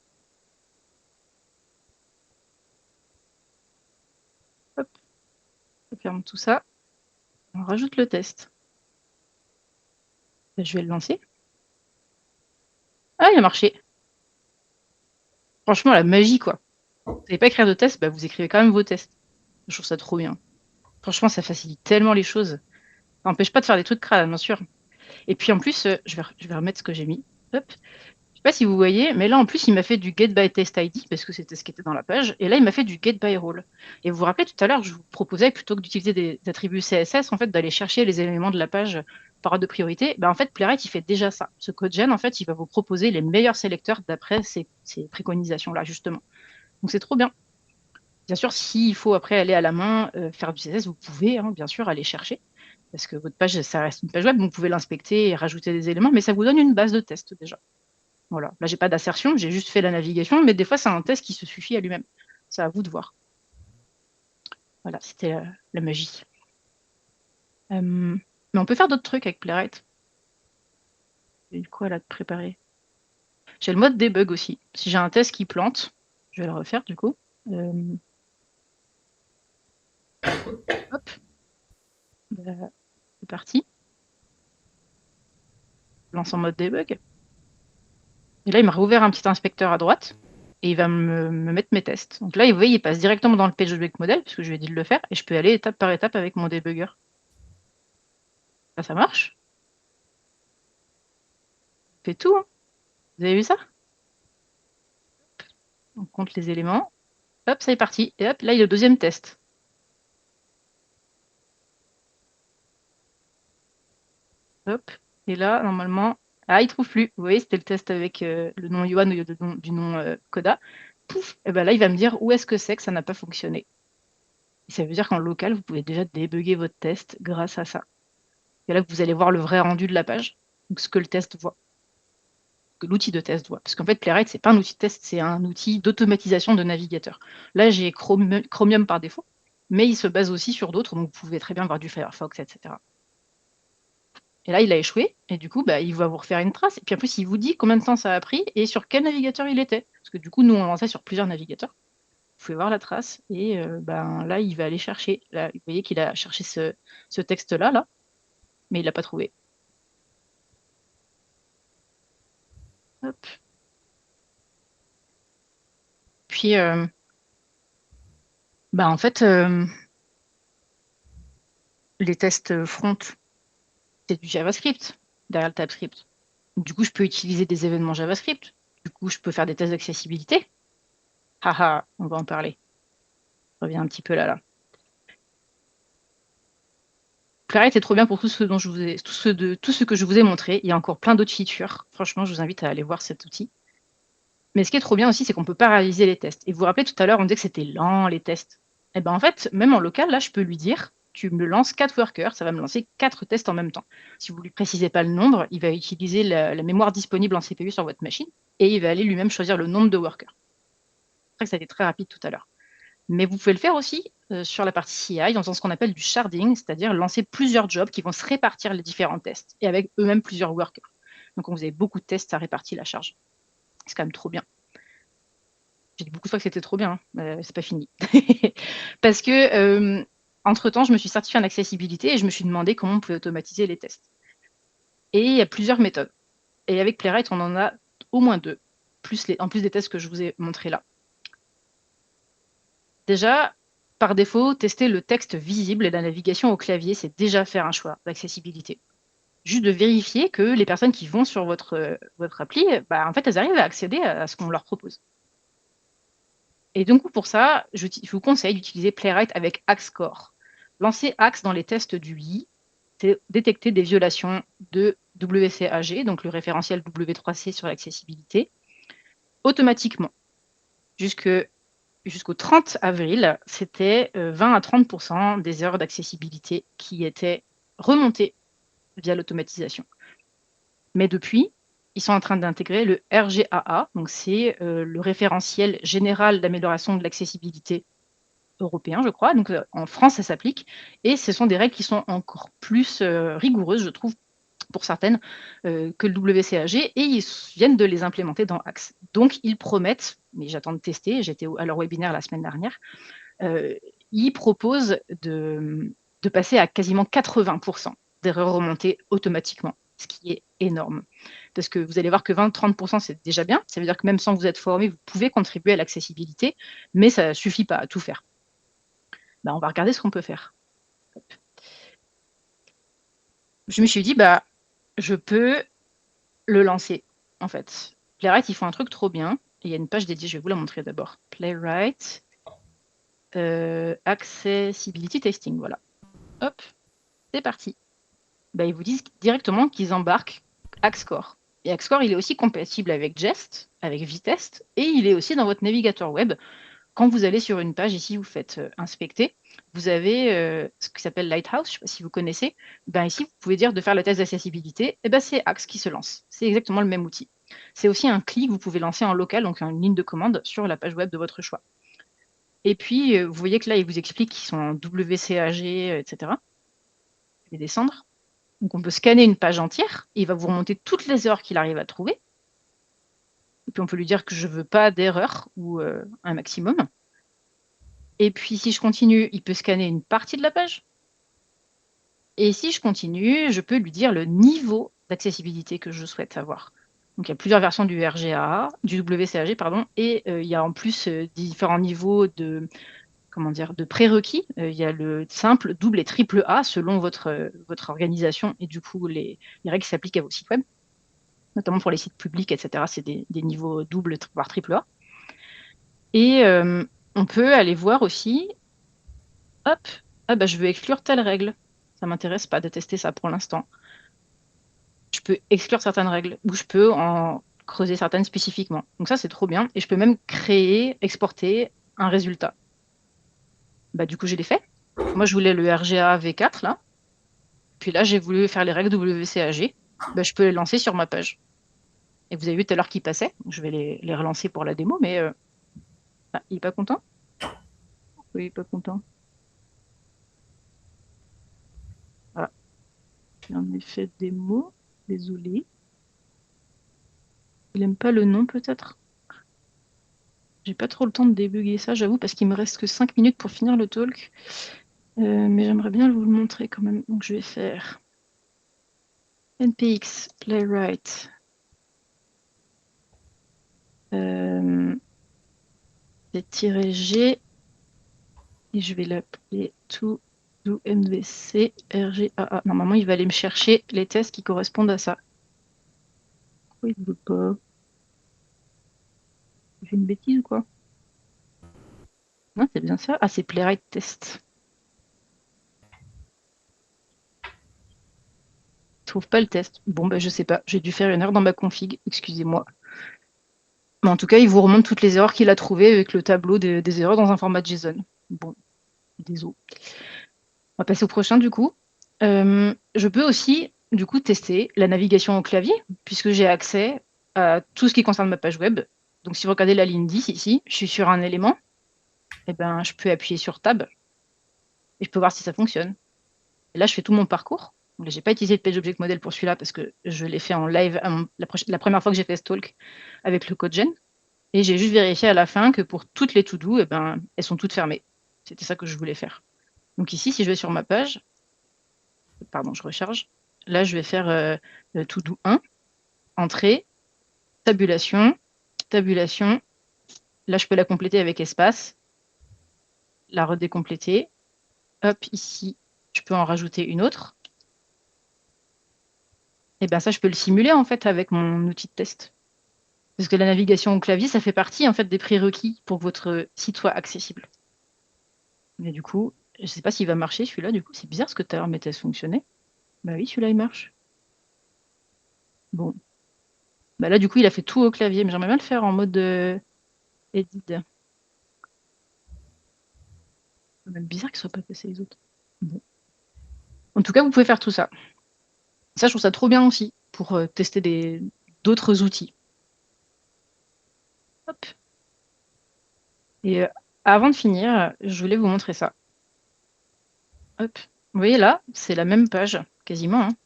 Speaker 2: Hop. Je ferme tout ça. On rajoute le test. Je vais le lancer. Ah, il a marché. Franchement, la magie, quoi. Vous savez pas écrire de test, bah, vous écrivez quand même vos tests. Je trouve ça trop bien. Franchement, ça facilite tellement les choses. Ça n'empêche pas de faire des trucs crades, bien sûr. Et puis en plus, je vais remettre ce que j'ai mis. Hop. Je sais pas si vous voyez, mais là en plus, il m'a fait du get by test ID parce que c'était ce qui était dans la page. Et là, il m'a fait du get by role. Et vous vous rappelez tout à l'heure, je vous proposais plutôt que d'utiliser des attributs CSS, en fait, d'aller chercher les éléments de la page par ordre de priorité. Ben, en fait, Playwright, il fait déjà ça. Ce CodeGen, en fait, il va vous proposer les meilleurs sélecteurs d'après ces préconisations-là, justement. Donc c'est trop bien. Bien sûr, s'il faut après aller à la main faire du CSS, vous pouvez, hein, bien sûr, aller chercher. Parce que votre page, ça reste une page web, donc vous pouvez l'inspecter et rajouter des éléments, mais ça vous donne une base de test déjà. Voilà. Là, j'ai pas d'assertion, j'ai juste fait la navigation, mais des fois, c'est un test qui se suffit à lui-même. C'est à vous de voir. Voilà, c'était la magie. Mais on peut faire d'autres trucs avec Playwright. J'ai quoi là de préparer? J'ai le mode debug aussi. Si j'ai un test qui plante, je vais le refaire du coup. Hop. Bah, c'est parti. Je lance en mode debug. Et là, il m'a rouvert un petit inspecteur à droite. Et il va me mettre mes tests. Donc là, vous voyez, il passe directement dans le PageBuilder model, puisque je lui ai dit de le faire. Et je peux aller étape par étape avec mon debugger. Ça marche. Fait tout, hein. Vous avez vu ça? On compte les éléments. Hop, ça est parti. Et hop, là, il y a le deuxième test. Hop. Et là, normalement, ah, il trouve plus. Vous voyez, c'était le test avec le nom Yohan au lieu du nom Coda. Pouf, et ben là, il va me dire où est-ce que c'est que ça n'a pas fonctionné. Et ça veut dire qu'en local, vous pouvez déjà débugger votre test grâce à ça. Et là, vous allez voir le vrai rendu de la page, donc ce que le test voit, que l'outil de test voit. Parce qu'en fait, Playwright, c'est pas un outil de test, c'est un outil d'automatisation de navigateur. Là, j'ai Chromium par défaut, mais il se base aussi sur d'autres, donc vous pouvez très bien voir du Firefox, etc. Et là, il a échoué, et du coup, bah, il va vous refaire une trace. Et puis en plus, il vous dit combien de temps ça a pris et sur quel navigateur il était. Parce que du coup, nous, on lançait sur plusieurs navigateurs. Vous pouvez voir la trace, et ben, là, il va aller chercher. Là, vous voyez qu'il a cherché ce texte-là, là, mais il l'a pas trouvé. Hop. Puis, bah, en fait, les tests front, c'est du JavaScript derrière le TypeScript. Du coup, je peux utiliser des événements JavaScript. Du coup, je peux faire des tests d'accessibilité. Haha, on va en parler. Je reviens un petit peu là. Playwright est trop bien pour tout ce que je vous ai montré. Il y a encore plein d'autres features. Franchement, je vous invite à aller voir cet outil. Mais ce qui est trop bien aussi, c'est qu'on peut paralyser les tests. Et vous vous rappelez, tout à l'heure, on disait que c'était lent, les tests. Et ben en fait, même en local, là, je peux lui dire, tu me lances 4 workers, ça va me lancer 4 tests en même temps. Si vous ne lui précisez pas le nombre, il va utiliser la mémoire disponible en CPU sur votre machine et il va aller lui-même choisir le nombre de workers. C'est vrai que ça a été très rapide tout à l'heure. Mais vous pouvez le faire aussi sur la partie CI en faisant ce qu'on appelle du sharding, c'est-à-dire lancer plusieurs jobs qui vont se répartir les différents tests et avec eux-mêmes plusieurs workers. Donc, quand vous avez beaucoup de tests, ça répartit la charge. C'est quand même trop bien. J'ai dit beaucoup de fois que c'était trop bien, hein. C'est pas fini. Parce que, entre-temps, je me suis certifiée en accessibilité et je me suis demandé comment on pouvait automatiser les tests. Et il y a plusieurs méthodes. Et avec Playwright, on en a au moins deux, en plus des tests que je vous ai montrés là. Déjà, par défaut, tester le texte visible et la navigation au clavier, c'est déjà faire un choix d'accessibilité. Juste de vérifier que les personnes qui vont sur votre appli, bah, en fait, elles arrivent à accéder à ce qu'on leur propose. Et donc, pour ça, je vous conseille d'utiliser Playwright avec AxeScore. Lancer Axe dans les tests du UI, c'est détecter des violations de WCAG, donc le référentiel W3C sur l'accessibilité, automatiquement. Jusqu'au 30 avril, c'était 20 à 30% des erreurs d'accessibilité qui étaient remontées via l'automatisation. Mais depuis, ils sont en train d'intégrer le RGAA, donc c'est le référentiel général d'amélioration de l'accessibilité européen, je crois. Donc en France, ça s'applique. Et ce sont des règles qui sont encore plus rigoureuses, je trouve, pour certaines, que le WCAG. Et ils viennent de les implémenter dans Axe. Donc ils promettent, mais j'attends de tester, j'étais à leur webinaire la semaine dernière, ils proposent de passer à quasiment 80% d'erreurs remontées automatiquement, ce qui est énorme. Parce que vous allez voir que 20-30%, c'est déjà bien. Ça veut dire que même sans vous être formé, vous pouvez contribuer à l'accessibilité, mais ça ne suffit pas à tout faire. Bah, on va regarder ce qu'on peut faire. Je me suis dit, bah, je peux le lancer, en fait. Playwright, ils font un truc trop bien. Et il y a une page dédiée, je vais vous la montrer d'abord. Playwright, Accessibility Testing, voilà. Hop, c'est parti. Bah, ils vous disent directement qu'ils embarquent AxeScore. Et AxeScore, il est aussi compatible avec Jest, avec Vitest, et il est aussi dans votre navigateur web. Quand vous allez sur une page, ici, vous faites inspecter, vous avez ce qui s'appelle Lighthouse, je ne sais pas si vous connaissez. Ben, ici, vous pouvez dire de faire le test d'accessibilité, et ben, c'est Axe qui se lance. C'est exactement le même outil. C'est aussi un CLI que vous pouvez lancer en local, donc une ligne de commande sur la page web de votre choix. Et puis, vous voyez que là, il vous explique qu'ils sont en WCAG, etc. Je vais descendre. Donc, on peut scanner une page entière et il va vous remonter toutes les erreurs qu'il arrive à trouver. Et puis, on peut lui dire que je ne veux pas d'erreur ou un maximum. Et puis, si je continue, il peut scanner une partie de la page. Et si je continue, je peux lui dire le niveau d'accessibilité que je souhaite avoir. Donc, il y a plusieurs versions du RGA, du WCAG, pardon, et il y a en plus différents niveaux de, de prérequis. Il y a le simple, double et triple A selon votre organisation et du coup les règles qui s'appliquent à vos sites web, notamment pour les sites publics, etc. C'est des niveaux double, voire triple A. Et on peut aller voir aussi, hop, ah bah, je veux exclure telle règle. Ça m'intéresse pas de tester ça pour l'instant. Je peux exclure certaines règles ou je peux en creuser certaines spécifiquement. Donc ça, c'est trop bien. Et je peux même créer, exporter un résultat. Bah, du coup, je l'ai fait. Moi, je voulais le RGA V4, là. Puis là, j'ai voulu faire les règles WCAG. Bah, je peux les lancer sur ma page. Et vous avez vu tout à l'heure qu'ils passaient. Je vais les relancer pour la démo, mais ah, il n'est pas content? Oui, il n'est pas content. Voilà. J'ai un effet démo. Désolé. Il n'aime pas le nom, peut-être? J'ai pas trop le temps de débugger ça, j'avoue, parce qu'il me reste que 5 minutes pour finir le talk. Mais j'aimerais bien vous le montrer quand même. Donc je vais faire npx playwright -g et je vais l'appeler to do mvc rgaa. Normalement, il va aller me chercher les tests qui correspondent à ça. Pourquoi il ne veut pas? J'ai fait une bêtise ou quoi? Non, c'est bien ça. Ah, c'est playwright test. Je trouve pas le test. Bon, ben, je sais pas. J'ai dû faire une erreur dans ma config. Excusez-moi. Mais en tout cas, il vous remonte toutes les erreurs qu'il a trouvées avec le tableau des erreurs dans un format JSON. Bon, désolé. On va passer au prochain, du coup. Je peux aussi, du coup, tester la navigation au clavier, puisque j'ai accès à tout ce qui concerne ma page web. Donc, si vous regardez la ligne 10 ici, je suis sur un élément, et ben, je peux appuyer sur Tab, et je peux voir si ça fonctionne. Et là, je fais tout mon parcours. Je n'ai pas utilisé le PageObject Model pour celui-là, parce que je l'ai fait en live la première fois que j'ai fait ce talk avec le CodeGen. Et j'ai juste vérifié à la fin que pour toutes les to-do, eh ben, elles sont toutes fermées. C'était ça que je voulais faire. Donc ici, si je vais sur ma page, pardon, je recharge. Là, je vais faire to-do 1, entrée, tabulation, tabulation. Là, je peux la compléter avec espace, la redécompléter. Hop, ici, je peux en rajouter une autre. Et bien ça, je peux le simuler en fait avec mon outil de test. Parce que la navigation au clavier, ça fait partie en fait des prérequis pour que votre site soit accessible. Mais du coup, je ne sais pas s'il va marcher celui-là. Du coup, c'est bizarre parce que tout à l'heure mes tests fonctionnaient. Bah oui, celui-là, il marche. Bon. Bah là, du coup, il a fait tout au clavier, mais j'aimerais bien le faire en mode edit. C'est même bizarre qu'il ne soit pas passé les autres. Bon. En tout cas, vous pouvez faire tout ça. Ça, je trouve ça trop bien aussi pour tester d'autres outils. Hop. Et avant de finir, je voulais vous montrer ça. Hop. Vous voyez là, c'est la même page, quasiment. Hein.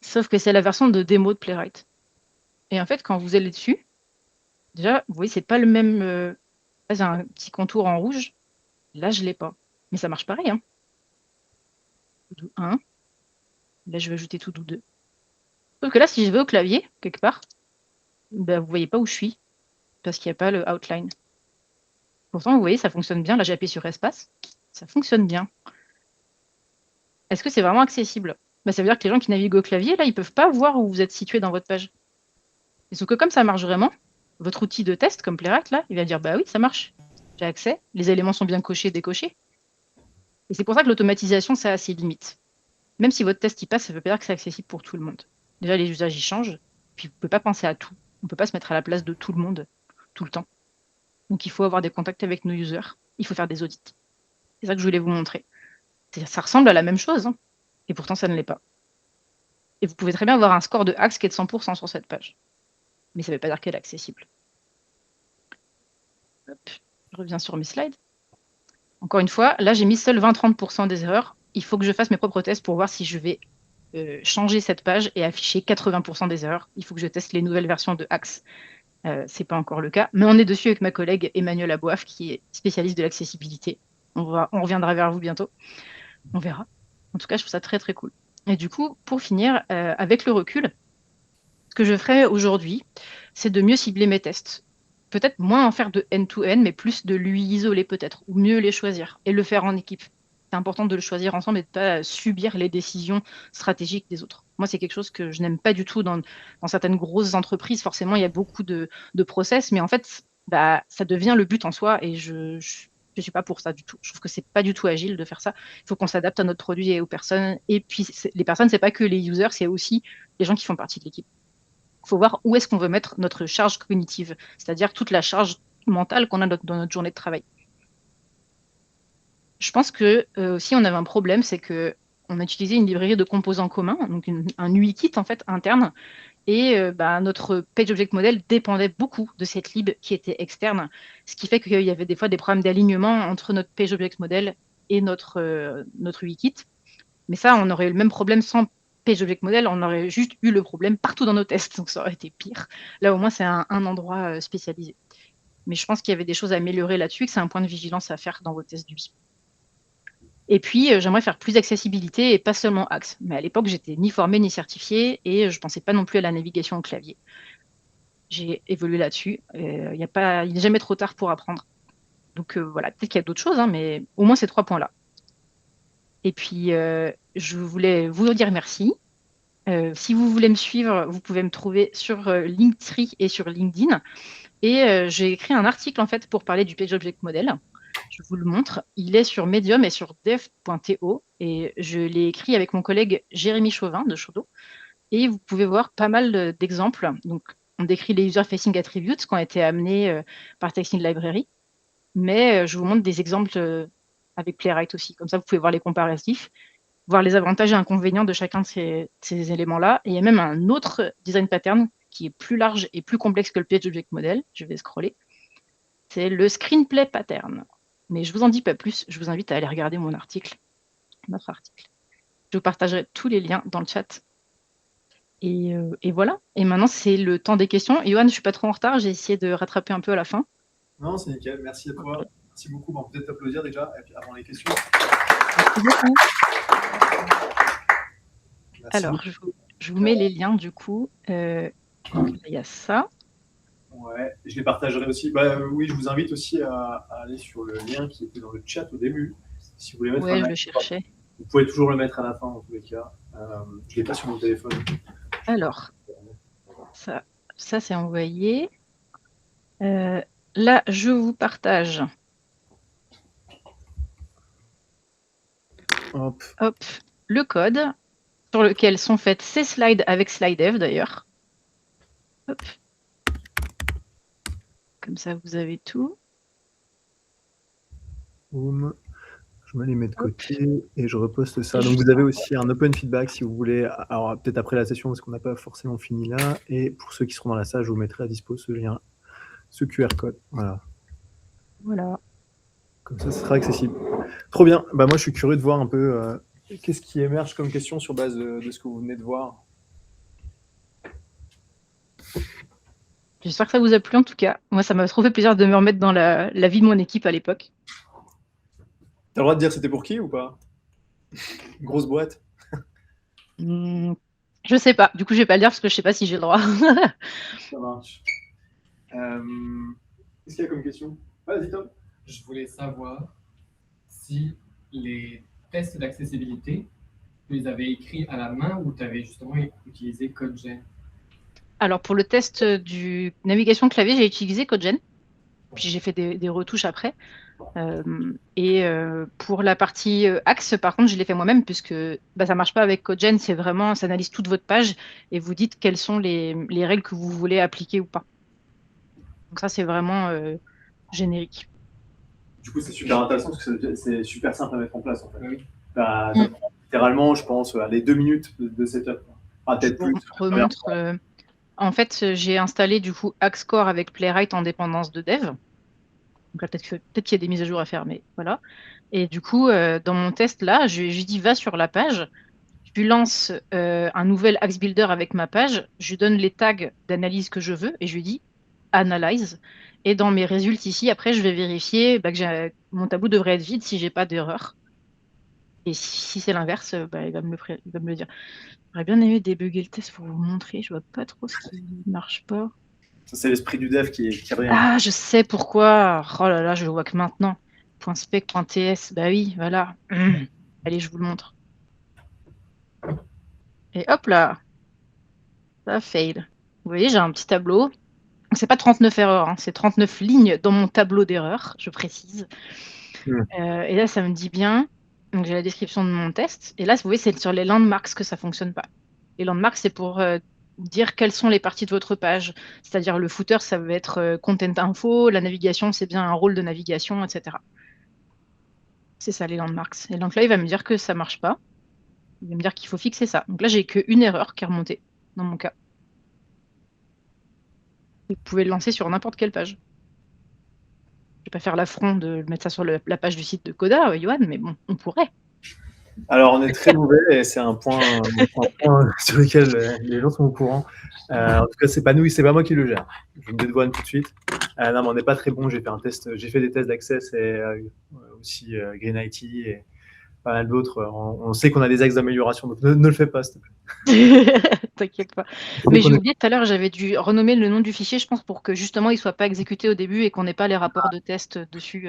Speaker 2: Sauf que c'est la version de démo de Playwright. Et en fait, quand vous allez dessus, déjà, vous voyez, c'est pas le même. Là, j'ai un petit contour en rouge. Là, je ne l'ai pas. Mais ça marche pareil. Hein. To-do 1. Là, je vais ajouter to-do 2. Sauf que là, si je vais au clavier, quelque part, ben, vous ne voyez pas où je suis. Parce qu'il n'y a pas le outline. Pourtant, vous voyez, ça fonctionne bien. Là, j'ai appuyé sur espace. Ça fonctionne bien. Est-ce que c'est vraiment accessible? Ben, ça veut dire que les gens qui naviguent au clavier, là, ils ne peuvent pas voir où vous êtes situé dans votre page. Et sauf que comme ça marche vraiment, votre outil de test, comme Playwright, là, il va dire, bah oui, ça marche. J'ai accès. Les éléments sont bien cochés, décochés. Et c'est pour ça que l'automatisation, ça a ses limites. Même si votre test y passe, ça ne veut pas dire que c'est accessible pour tout le monde. Déjà, les usages y changent. Puis, vous ne pouvez pas penser à tout. On ne peut pas se mettre à la place de tout le monde, tout le temps. Donc, il faut avoir des contacts avec nos users. Il faut faire des audits. C'est ça que je voulais vous montrer. Ça ressemble à la même chose, hein, et pourtant, ça ne l'est pas. Et vous pouvez très bien avoir un score de Axe qui est de 100% sur cette page. mais ça ne veut pas dire qu'elle est accessible. Hop, je reviens sur mes slides. Encore une fois, là, j'ai mis seul 20-30% des erreurs. Il faut que je fasse mes propres tests pour voir si je vais changer cette page et afficher 80% des erreurs. Il faut que je teste les nouvelles versions de Axe. Ce n'est pas encore le cas, mais on est dessus avec ma collègue Emmanuel Aboif, qui est spécialiste de l'accessibilité. On reviendra vers vous bientôt. On verra. En tout cas, je trouve ça très, très cool. Et du coup, pour finir, avec le recul, ce que je ferais aujourd'hui, c'est de mieux cibler mes tests. Peut-être moins en faire de end-to-end, mais plus de lui isoler peut-être, ou mieux les choisir, et le faire en équipe. C'est important de le choisir ensemble et de ne pas subir les décisions stratégiques des autres. Moi, c'est quelque chose que je n'aime pas du tout dans certaines grosses entreprises. Forcément, il y a beaucoup de process, mais en fait, ça devient le but en soi, et je ne suis pas pour ça du tout. Je trouve que c'est pas du tout agile de faire ça. Il faut qu'on s'adapte à notre produit et aux personnes. Et puis, les personnes, c'est pas que les users, c'est aussi les gens qui font partie de l'équipe. Il faut voir où est-ce qu'on veut mettre notre charge cognitive, c'est-à-dire toute la charge mentale qu'on a dans notre journée de travail. Je pense que aussi on avait un problème, c'est que on a utilisé une librairie de composants communs, donc un UI-kit en fait interne, et notre PageObject Model dépendait beaucoup de cette lib qui était externe, ce qui fait qu'il y avait des fois des problèmes d'alignement entre notre PageObject Model et notre UI-kit. Mais ça, on aurait eu le même problème sans PageObject Model, on aurait juste eu le problème partout dans nos tests, donc ça aurait été pire. Là, au moins, c'est un endroit spécialisé. Mais je pense qu'il y avait des choses à améliorer là-dessus, que c'est un point de vigilance à faire dans vos tests d'UI. Et puis, j'aimerais faire plus d'accessibilité et pas seulement Axe. Mais à l'époque, j'étais ni formée ni certifiée et je ne pensais pas non plus à la navigation au clavier. J'ai évolué là-dessus. Il n'est jamais trop tard pour apprendre. Donc voilà, peut-être qu'il y a d'autres choses, hein, mais au moins ces 3 points-là. Et puis, je voulais vous dire merci. Si vous voulez me suivre, vous pouvez me trouver sur Linktree et sur LinkedIn. Et j'ai écrit un article en fait pour parler du PageObject Model. Je vous le montre. Il est sur Medium et sur dev.to. Et je l'ai écrit avec mon collègue Jérémy Chauvin de Chaudot. Et vous pouvez voir pas mal d'exemples. Donc, on décrit les user-facing attributes qui ont été amenés par Texting Library. Mais je vous montre des exemples avec Playwright aussi. Comme ça, vous pouvez voir les comparatifs, voir les avantages et inconvénients de chacun de ces éléments-là. Et il y a même un autre design pattern qui est plus large et plus complexe que le PageObject Model. Je vais scroller. C'est le Screenplay Pattern. Mais je ne vous en dis pas plus. Je vous invite à aller regarder mon article, notre article. Je vous partagerai tous les liens dans le chat. Et voilà. Et maintenant, c'est le temps des questions. Johan, je ne suis pas trop en retard. J'ai essayé de rattraper un peu à la fin.
Speaker 1: Non, c'est nickel. Merci à toi. Merci beaucoup. On peut peut-être t'applaudir déjà et puis avant les questions.
Speaker 2: Merci beaucoup.
Speaker 1: Merci.
Speaker 2: Alors, je vous mets les liens du coup. Il y a ça.
Speaker 1: Ouais, je les partagerai aussi. Oui, je vous invite aussi à aller sur le lien qui était dans le chat au début. Si vous voulez mettre
Speaker 2: je le cherchais.
Speaker 1: Vous pouvez toujours le mettre à la fin dans tous les cas. Je ne l'ai pas sur mon téléphone.
Speaker 2: Alors, ça c'est envoyé. Là, je vous partage.
Speaker 1: Hop,
Speaker 2: le code sur lequel sont faites ces slides avec SlideDev d'ailleurs. Hop. Comme ça, vous avez tout.
Speaker 1: Boum. Je me les mets de côté et je reposte ça. Donc, vous avez aussi un open feedback si vous voulez. Alors, peut-être après la session, parce qu'on n'a pas forcément fini là. Et pour ceux qui seront dans la salle, je vous mettrai à dispo ce lien, ce QR code. Voilà. Comme ça, ce sera accessible. Trop bien. Moi, je suis curieux de voir un peu qu'est-ce qui émerge comme question sur base de ce que vous venez de voir.
Speaker 2: J'espère que ça vous a plu en tout cas. Moi, ça m'a trop fait plaisir de me remettre dans la vie de mon équipe à l'époque.
Speaker 1: T'as le droit de dire c'était pour qui ou pas? Grosse boîte.
Speaker 2: Je sais pas. Du coup, je vais pas le dire parce que je sais pas si j'ai le droit.
Speaker 1: Ça marche. Qu'est-ce qu'il y a comme question? Vas-y, Tom.
Speaker 3: Je voulais savoir si les tests d'accessibilité, tu les avais écrits à la main ou tu avais justement utilisé CodeGen?
Speaker 2: Alors, pour le test du navigation clavier, j'ai utilisé CodeGen. Puis j'ai fait des retouches après. Pour la partie Axe, par contre, je l'ai fait moi-même puisque ça marche pas avec CodeGen. C'est vraiment, ça analyse toute votre page et vous dites quelles sont les règles que vous voulez appliquer ou pas. Donc ça, c'est vraiment générique.
Speaker 1: Du coup, c'est super intéressant parce que c'est super simple à mettre en place. En fait.
Speaker 3: Oui.
Speaker 1: Littéralement, je pense, les 2 minutes de setup. Peut-être plus.
Speaker 2: Je remontre. En fait, j'ai installé du coup Axcore avec Playwright en dépendance de dev. Donc là, peut-être qu'il y a des mises à jour à faire, mais voilà. Et du coup, dans mon test là, je lui dis va sur la page, je lui lance un nouvel Axe Builder avec ma page, je lui donne les tags d'analyse que je veux et je lui dis analyze. Et dans mes résultats ici, après, je vais vérifier que mon tableau devrait être vide si j'ai pas d'erreur. Et si c'est l'inverse, il va me le dire. J'aurais bien aimé débugger le test pour vous montrer. Je vois pas trop ce qui marche pas.
Speaker 1: Ça, c'est l'esprit du dev qui revient.
Speaker 2: Ah, je sais pourquoi. Oh là là, je le vois que maintenant. .spec.ts, bah oui, voilà. Allez, je vous le montre. Et hop là, ça fail. Vous voyez, j'ai un petit tableau. C'est pas 39 erreurs, hein, c'est 39 lignes dans mon tableau d'erreurs, je précise. Et là, ça me dit bien. Donc, j'ai la description de mon test. Et là, vous voyez, c'est sur les landmarks que ça fonctionne pas. Les landmarks, c'est pour dire quelles sont les parties de votre page. C'est-à-dire le footer, ça va être content info, la navigation, c'est bien un rôle de navigation, etc. C'est ça, les landmarks. Et donc là, il va me dire que ça marche pas. Il va me dire qu'il faut fixer ça. Donc là, j'ai qu'une erreur qui est remontée, dans mon cas. Vous pouvez le lancer sur n'importe quelle page. Je vais pas faire l'affront de mettre ça sur la page du site de Coda, Yoann, mais bon, on pourrait.
Speaker 1: Alors, on est très mauvais et c'est un point sur lequel les gens sont au courant. En tout cas, c'est pas moi qui le gère. Je me dédouane tout de suite. Non, mais on n'est pas très bon. J'ai fait des tests d'access et aussi Green IT et pas mal d'autres. On sait qu'on a des axes d'amélioration, donc ne le fais pas, s'il te plaît.
Speaker 2: T'inquiète pas. Mais j'ai oublié tout à l'heure, j'avais dû renommer le nom du fichier, je pense, pour que justement il soit pas exécuté au début et qu'on n'ait pas les rapports de test dessus.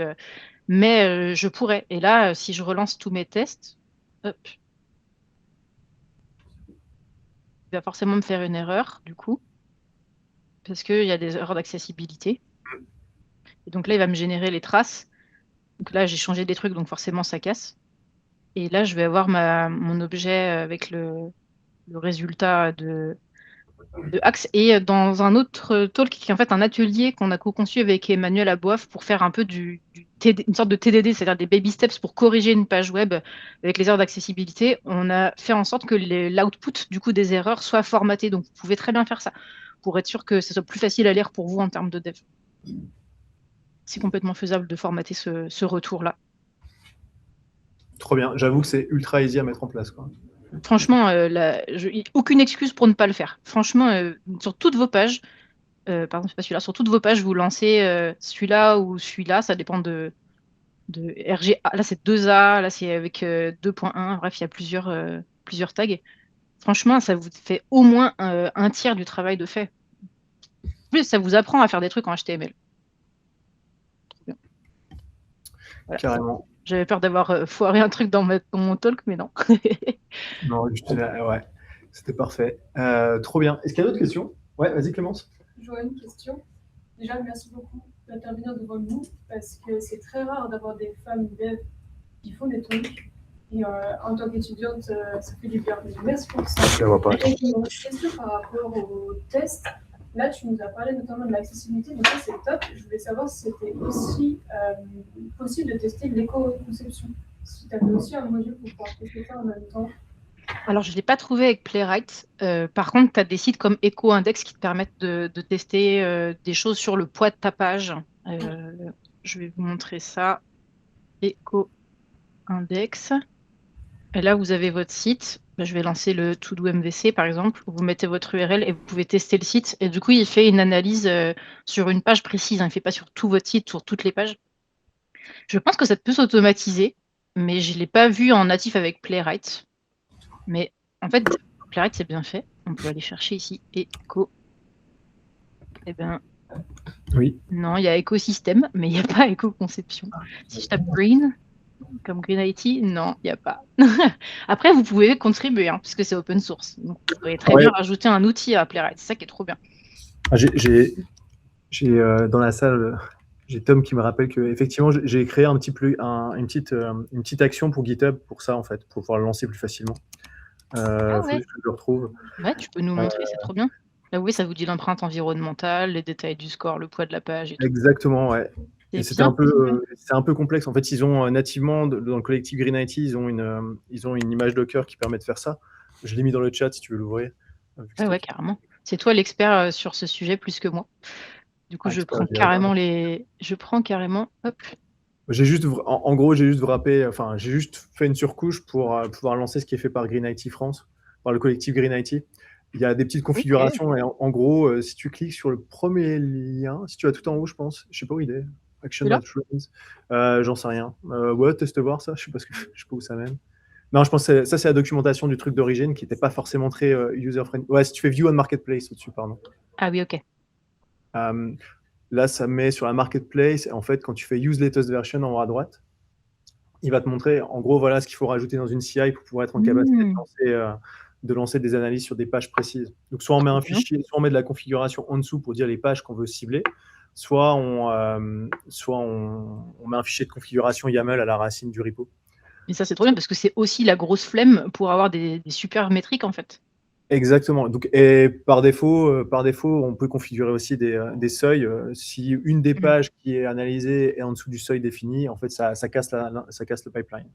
Speaker 2: Mais je pourrais. Et là, si je relance tous mes tests, hop, il va forcément me faire une erreur, du coup, parce qu'il y a des erreurs d'accessibilité. Et donc là, il va me générer les traces. Donc là, j'ai changé des trucs, donc forcément, ça casse. Et là, je vais avoir mon objet avec le résultat de Axe. Et dans un autre talk, qui est en fait un atelier qu'on a co-conçu avec Emmanuel Aboif pour faire un peu une sorte de TDD, c'est-à-dire des baby steps pour corriger une page web avec les erreurs d'accessibilité, on a fait en sorte que l'output du coup des erreurs soit formaté. Donc vous pouvez très bien faire ça pour être sûr que ce soit plus facile à lire pour vous en termes de dev. C'est complètement faisable de formater ce retour-là.
Speaker 1: Trop bien. J'avoue que c'est ultra easy à mettre en place, quoi.
Speaker 2: Franchement, aucune excuse pour ne pas le faire. Franchement, sur toutes vos pages, pardon, c'est pas celui-là, sur toutes vos pages, vous lancez celui-là ou celui-là, ça dépend de RGA. Là, c'est 2A, là, c'est avec 2.1. Bref, il y a plusieurs tags. Franchement, ça vous fait au moins un tiers du travail de fait. En plus, ça vous apprend à faire des trucs en HTML. Voilà.
Speaker 1: Carrément.
Speaker 2: J'avais peur d'avoir foiré un truc dans mon talk, mais non.
Speaker 1: Non, ouais, c'était parfait. Trop bien. Est-ce qu'il y a d'autres questions? Ouais, vas-y Clémence.
Speaker 4: J'aurais une question. Déjà, merci beaucoup d'intervenir devant nous parce que c'est très rare d'avoir des femmes dev qui font des trucs. Et en tant qu'étudiante, ça fait du bien. Merci pour ça.
Speaker 1: Je la vois pas.
Speaker 4: Et une question par rapport au test. Là, tu nous as parlé notamment de l'accessibilité, donc ça c'est top. Je voulais savoir si c'était aussi possible de tester l'éco-conception. Si tu avais aussi un module pour pouvoir tester ça en même temps.
Speaker 2: Alors, je ne l'ai pas trouvé avec Playwright. Par contre, tu as des sites comme EcoIndex qui te permettent de tester des choses sur le poids de ta page. Je vais vous montrer ça. EcoIndex. Et là, vous avez votre site. Je vais lancer le To-Do MVC, par exemple. Vous mettez votre URL et vous pouvez tester le site. Et du coup, il fait une analyse sur une page précise. Il ne fait pas sur tout votre site, sur toutes les pages. Je pense que ça peut s'automatiser, mais je ne l'ai pas vu en natif avec Playwright. Mais en fait, Playwright, c'est bien fait. On peut aller chercher ici Eco. Eh bien,
Speaker 1: oui.
Speaker 2: Non, il y a écosystème, mais il n'y a pas éco-conception. Si je tape Green, comme Green IT, non, il n'y a pas. Après, vous pouvez contribuer, hein, puisque c'est open source. Donc, vous pouvez très bien rajouter un outil à Playwright. C'est ça qui est trop bien.
Speaker 1: J'ai dans la salle, j'ai Tom qui me rappelle que effectivement, j'ai créé une petite action pour GitHub pour ça, en fait, pour pouvoir le lancer plus facilement. Faut juste que je le retrouve.
Speaker 2: Ouais, tu peux nous montrer, c'est trop bien. Là, oui, ça vous dit l'empreinte environnementale, les détails du score, le poids de la page et tout.
Speaker 1: Exactement, ouais. Et c'est un peu complexe. En fait, ils ont nativement, dans le collectif Green IT, ils ont une image Docker qui permet de faire ça. Je l'ai mis dans le chat si tu veux l'ouvrir.
Speaker 2: Ouais, carrément. C'est toi l'expert sur ce sujet plus que moi. Du coup, je prends carrément. Hop.
Speaker 1: J'ai juste, en gros, j'ai juste fait une surcouche pour pouvoir lancer ce qui est fait par Green IT France, par le collectif Green IT. Il y a des petites configurations et en gros, si tu cliques sur le premier lien, si tu vas tout en haut, je pense, je sais pas où il est. Action Options, j'en sais rien. Ouais, teste voir ça, je sais pas où ça mène. Non, je pense que ça, c'est la documentation du truc d'origine qui n'était pas forcément très user-friendly. Ouais, si tu fais View on Marketplace au-dessus, pardon.
Speaker 2: Ah oui, ok.
Speaker 1: Là, ça met sur la Marketplace. En fait, quand tu fais Use Latest Version en haut à droite, il va te montrer, en gros, voilà ce qu'il faut rajouter dans une CI pour pouvoir être en capacité de lancer des analyses sur des pages précises. Donc, soit on met un fichier, soit on met de la configuration en dessous pour dire les pages qu'on veut cibler, soit on met un fichier de configuration YAML à la racine du repo.
Speaker 2: Et ça, c'est trop bien parce que c'est aussi la grosse flemme pour avoir des super métriques, en fait.
Speaker 1: Exactement. Donc, et par défaut, on peut configurer aussi des seuils. Si une des pages qui est analysée est en dessous du seuil défini, en fait, ça casse le pipeline.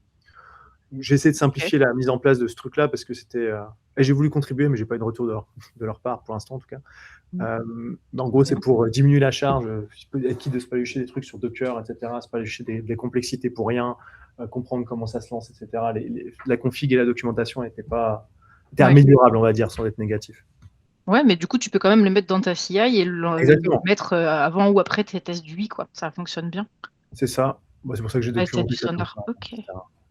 Speaker 1: J'ai essayé de simplifier la mise en place de ce truc-là parce que c'était. Et j'ai voulu contribuer, mais j'ai pas eu de retour de leur part pour l'instant, en tout cas. En gros, c'est pour diminuer la charge, être quitte de se palucher des trucs sur Docker, etc., se palucher des complexités pour rien, comprendre comment ça se lance, etc. La config et la documentation n'étaient pas améliorables, on va dire, sans être négatif.
Speaker 2: Ouais, mais du coup, tu peux quand même le mettre dans ta CI et le mettre avant ou après tes tests d'UI, quoi. Ça fonctionne bien.
Speaker 1: C'est ça. C'est pour ça que j'ai documenté.
Speaker 2: Ok.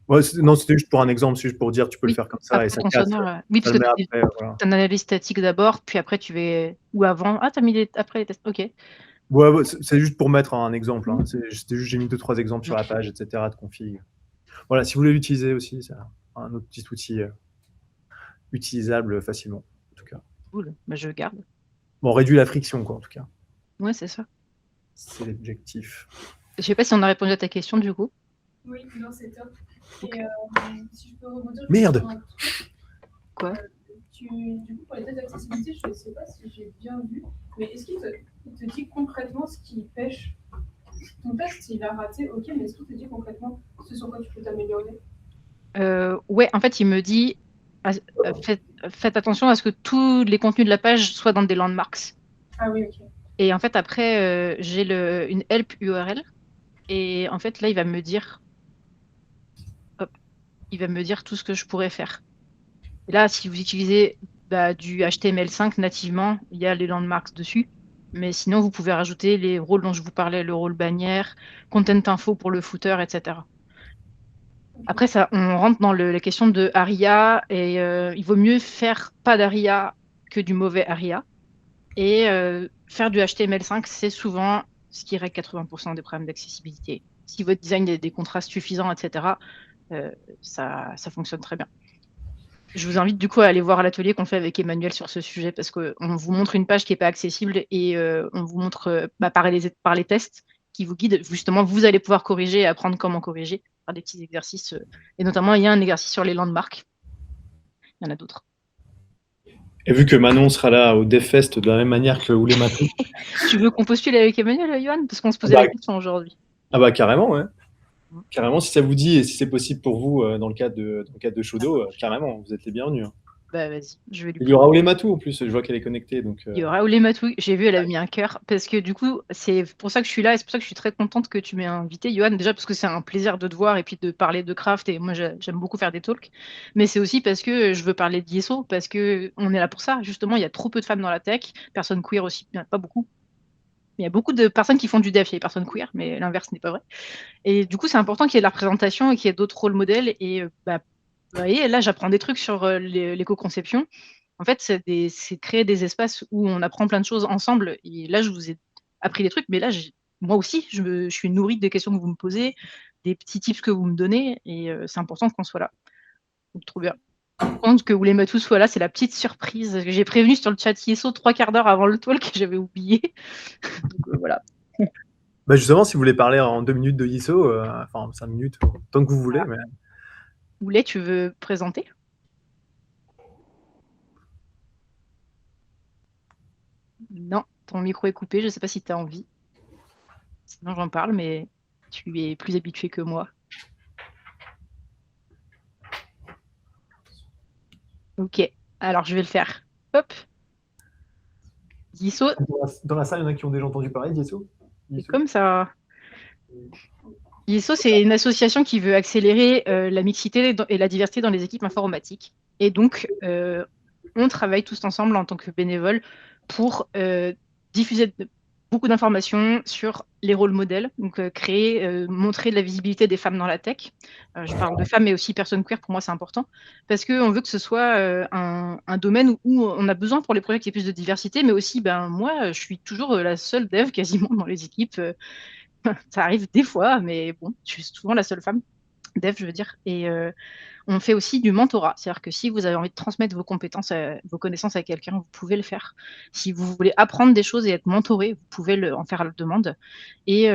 Speaker 1: Ouais, non, c'était juste pour un exemple, c'est juste pour dire tu peux le faire comme ça et ça casse.
Speaker 2: Oui, parce que tu as une analyse statique d'abord, puis après tu vas. Ou avant. Ah, tu as mis après les tests. Ok.
Speaker 1: Ouais, c'est juste pour mettre un exemple. Hein. J'ai mis 2-3 exemples sur la page, etc. de config. Voilà, si vous voulez l'utiliser aussi, c'est un autre petit outil utilisable facilement, en tout cas.
Speaker 2: Cool, je garde.
Speaker 1: Bon, on réduit la friction, quoi, en tout cas.
Speaker 2: Ouais, c'est ça.
Speaker 1: C'est l'objectif.
Speaker 2: Je sais pas si on a répondu à ta question, du coup.
Speaker 4: Oui, non, c'est top. Et si je peux rebondir...
Speaker 1: Merde.
Speaker 2: Quoi
Speaker 4: du coup, pour les tests d'accessibilité, je ne sais pas si j'ai bien vu, mais est-ce qu'il te dit concrètement ce qui pêche? Ton test, il a raté, ok, mais est-ce qu'il te dit concrètement ce sur quoi tu peux t'améliorer?
Speaker 2: Ouais, en fait, il me dit faites attention à ce que tous les contenus de la page soient dans des landmarks.
Speaker 4: Ah oui, ok.
Speaker 2: Et en fait, après, j'ai une help URL. Et en fait, là, il va me dire tout ce que je pourrais faire. Et là, si vous utilisez du HTML5 nativement, il y a les landmarks dessus. Mais sinon, vous pouvez rajouter les rôles dont je vous parlais, le rôle bannière, content info pour le footer, etc. Après, ça, on rentre dans la question de ARIA et il vaut mieux faire pas d'ARIA que du mauvais ARIA. Et faire du HTML5, c'est souvent ce qui règle 80% des problèmes d'accessibilité. Si votre design a des contrastes suffisants, etc., ça fonctionne très bien. Je vous invite du coup à aller voir l'atelier qu'on fait avec Emmanuel sur ce sujet parce qu'on vous montre une page qui n'est pas accessible et on vous montre par les tests qui vous guident. Justement, vous allez pouvoir corriger et apprendre comment corriger par des petits exercices. Et notamment, il y a un exercice sur les landmarks. Il y en a d'autres.
Speaker 1: Et vu que Manon sera là au DevFest de la même manière que Oulé Matou.
Speaker 2: Tu veux qu'on postule avec Emmanuel, Yohan? Parce qu'on se posait la question aujourd'hui.
Speaker 1: Ah bah carrément, ouais. Carrément, si ça vous dit et si c'est possible pour vous dans le cadre de Shodo, carrément, vous êtes les bienvenus.
Speaker 2: Bah vas-y, je vais lui.
Speaker 1: Il y aura Oulé Matou en plus, je vois qu'elle est connectée. Donc,
Speaker 2: Il y aura Oulé Matou, j'ai vu, elle a mis un cœur. Parce que du coup, c'est pour ça que je suis là et c'est pour ça que je suis très contente que tu m'aies invité, Yohan. Déjà parce que c'est un plaisir de te voir et puis de parler de craft. Et moi, j'aime beaucoup faire des talks. Mais c'est aussi parce que je veux parler d'ISO, parce qu'on est là pour ça. Justement, il y a trop peu de femmes dans la tech, personnes queer aussi, pas beaucoup. Il y a beaucoup de personnes qui font du dev, il y a des personnes queer, mais l'inverse n'est pas vrai. Et du coup, c'est important qu'il y ait de la représentation et qu'il y ait d'autres rôles modèles. Et vous voyez, là, j'apprends des trucs sur l'éco-conception. En fait, c'est créer des espaces où on apprend plein de choses ensemble. Et là, je vous ai appris des trucs, mais là, moi aussi, je suis nourrie des questions que vous me posez, des petits tips que vous me donnez. Et c'est important qu'on soit là. Donc, trop bien. Je pense que Oulé Matou soit là, c'est la petite surprise. J'ai prévenu sur le chat ISO 3/4 d'heure avant le talk que j'avais oublié. Donc, voilà.
Speaker 1: Bah justement, si vous voulez parler en 2 minutes de ISO, enfin 5 minutes, tant que vous voulez. Mais...
Speaker 2: Oulé, tu veux présenter? Non, ton micro est coupé, je ne sais pas si tu as envie. Sinon, j'en parle, mais tu es plus habitué que moi. Ok, alors je vais le faire. Hop. Yiso,
Speaker 1: Dans la salle, il y en a qui ont déjà entendu parler d'ISO.
Speaker 2: c'est comme ça. ISO, c'est une association qui veut accélérer la mixité et la diversité dans les équipes informatiques. Et donc, on travaille tous ensemble en tant que bénévoles pour diffuser beaucoup d'informations sur les rôles modèles, donc montrer de la visibilité des femmes dans la tech. Je parle de femmes, mais aussi personnes queer, pour moi c'est important, parce qu'on veut que ce soit un domaine où on a besoin pour les projets qu'il y ait plus de diversité, mais aussi, moi, je suis toujours la seule dev quasiment dans les équipes. Ça arrive des fois, mais bon, je suis souvent la seule femme dev, je veux dire. Et on fait aussi du mentorat. C'est-à-dire que si vous avez envie de transmettre vos compétences, vos connaissances à quelqu'un, vous pouvez le faire. Si vous voulez apprendre des choses et être mentoré, vous pouvez en faire la demande. Et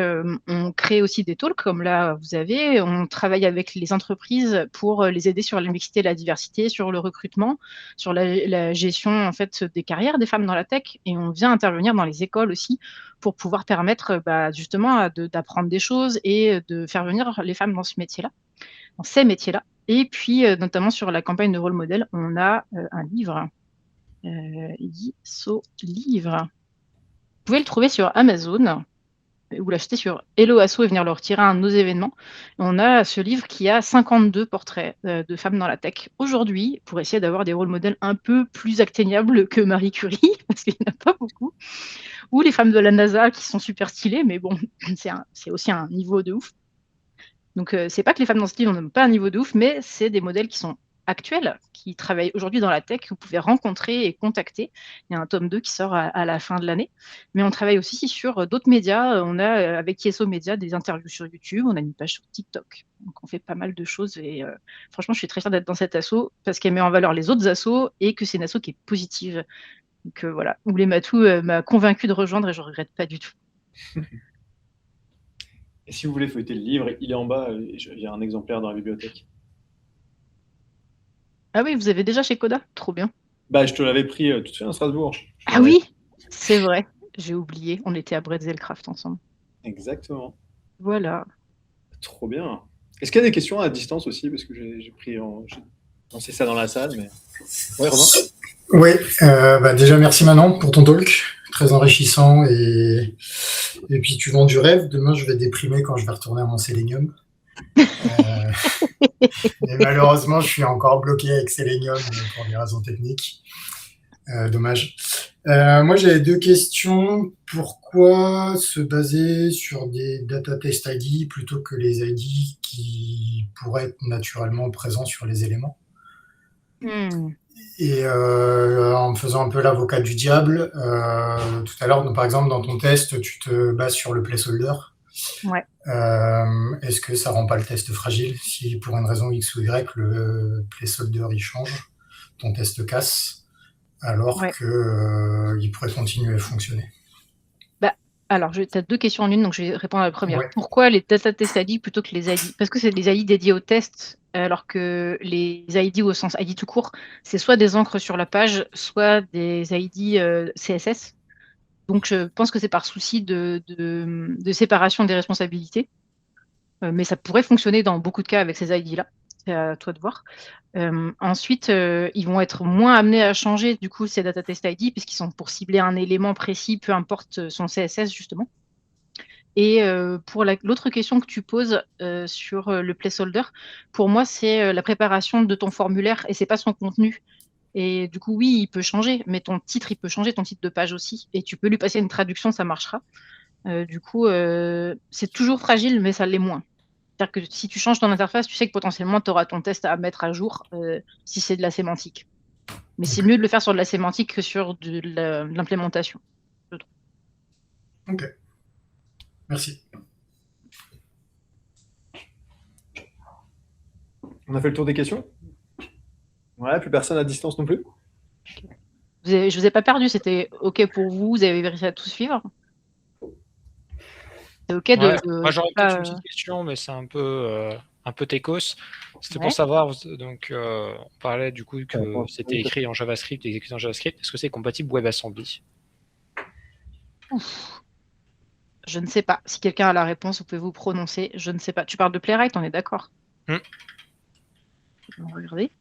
Speaker 2: on crée aussi des talks, comme là, vous avez. On travaille avec les entreprises pour les aider sur la mixité et la diversité, sur le recrutement, sur la gestion en fait, des carrières des femmes dans la tech. Et on vient intervenir dans les écoles aussi pour pouvoir permettre justement d'apprendre des choses et de faire venir les femmes dans ce métier-là, dans ces métiers-là. Et puis, notamment sur la campagne de rôle modèle, on a un livre, Yiso Livre. Vous pouvez le trouver sur Amazon ou l'acheter sur Hello Asso et venir le retirer à un de nos événements. On a ce livre qui a 52 portraits de femmes dans la tech aujourd'hui pour essayer d'avoir des rôles modèles un peu plus atteignables que Marie Curie, parce qu'il n'y en a pas beaucoup, ou les femmes de la NASA qui sont super stylées, mais bon, c'est aussi un niveau de ouf. Donc, c'est pas que les femmes dans ce livre n'ont pas un niveau de ouf, mais c'est des modèles qui sont actuels, qui travaillent aujourd'hui dans la tech, que vous pouvez rencontrer et contacter. Il y a un tome 2 qui sort à la fin de l'année. Mais on travaille aussi sur d'autres médias. On a, avec ISO Média, des interviews sur YouTube. On a une page sur TikTok. Donc, on fait pas mal de choses. Et franchement, je suis très fière d'être dans cet asso parce qu'elle met en valeur les autres assos et que c'est une asso qui est positive. Donc, voilà. Oulé Matou m'a convaincu de rejoindre et je ne regrette pas du tout.
Speaker 1: Et si vous voulez feuilleter le livre, il est en bas. Il y a un exemplaire dans la bibliothèque.
Speaker 2: Ah oui, vous avez déjà chez Coda? Trop bien.
Speaker 1: Bah, je te l'avais pris tout de suite à Strasbourg.
Speaker 2: Ah oui, c'est vrai. J'ai oublié. On était à Bretzelcraft ensemble.
Speaker 1: Exactement.
Speaker 2: Voilà.
Speaker 1: Trop bien. Est-ce qu'il y a des questions à distance aussi? Parce que j'ai lancé ça dans la salle. Mais... Ouais, Romain?
Speaker 5: Oui, déjà merci Manon pour ton talk, très enrichissant et puis tu vends du rêve. Demain je vais déprimer quand je vais retourner à mon Selenium. Mais malheureusement je suis encore bloqué avec Selenium pour des raisons techniques. Dommage. Moi j'avais 2 questions. Pourquoi se baser sur des data test ID plutôt que les ID qui pourraient être naturellement présents sur les éléments? Et en me faisant un peu l'avocat du diable, tout à l'heure, par exemple, dans ton test, tu te bases sur le placeholder.
Speaker 2: Ouais.
Speaker 5: Est-ce que ça rend pas le test fragile si pour une raison X ou Y, le placeholder il change, ton test casse, alors que il pourrait continuer à fonctionner?
Speaker 2: Alors, tu as 2 questions en une, donc je vais répondre à la première.
Speaker 5: Ouais.
Speaker 2: Pourquoi les data test ID plutôt que les ID? Parce que c'est des ID dédiés au test, alors que les ID au sens ID tout court, c'est soit des encres sur la page, soit des ID CSS. Donc, je pense que c'est par souci de séparation des responsabilités. Mais ça pourrait fonctionner dans beaucoup de cas avec ces ID-là. C'est à toi de voir. Ensuite, ils vont être moins amenés à changer, du coup, ces data test ID, puisqu'ils sont pour cibler un élément précis, peu importe son CSS, justement. Et pour l'autre question que tu poses sur le placeholder, pour moi, c'est la préparation de ton formulaire et c'est pas son contenu. Et du coup, oui, il peut changer, mais ton titre, il peut changer, ton titre de page aussi. Et tu peux lui passer une traduction, ça marchera. Du coup, c'est toujours fragile, mais ça l'est moins. C'est-à-dire que si tu changes ton interface, tu sais que potentiellement, tu auras ton test à mettre à jour si c'est de la sémantique. Mais c'est mieux de le faire sur de la sémantique que sur de l'implémentation.
Speaker 5: Ok. Merci.
Speaker 1: On a fait le tour des questions? Ouais, plus personne à distance non plus?
Speaker 2: Je vous ai pas perdu, c'était OK pour vous? Vous avez réussi à tout suivre? C'est OK de...
Speaker 6: Moi, j'aurais peut-être une petite question, mais c'est un peu techos. C'était pour savoir, donc, on parlait du coup que c'était écrit en JavaScript, exécuté en JavaScript. Est-ce que c'est compatible WebAssembly?
Speaker 2: Je ne sais pas. Si quelqu'un a la réponse, vous pouvez vous prononcer. Je ne sais pas. Tu parles de Playwright, on est d'accord? On va regarder.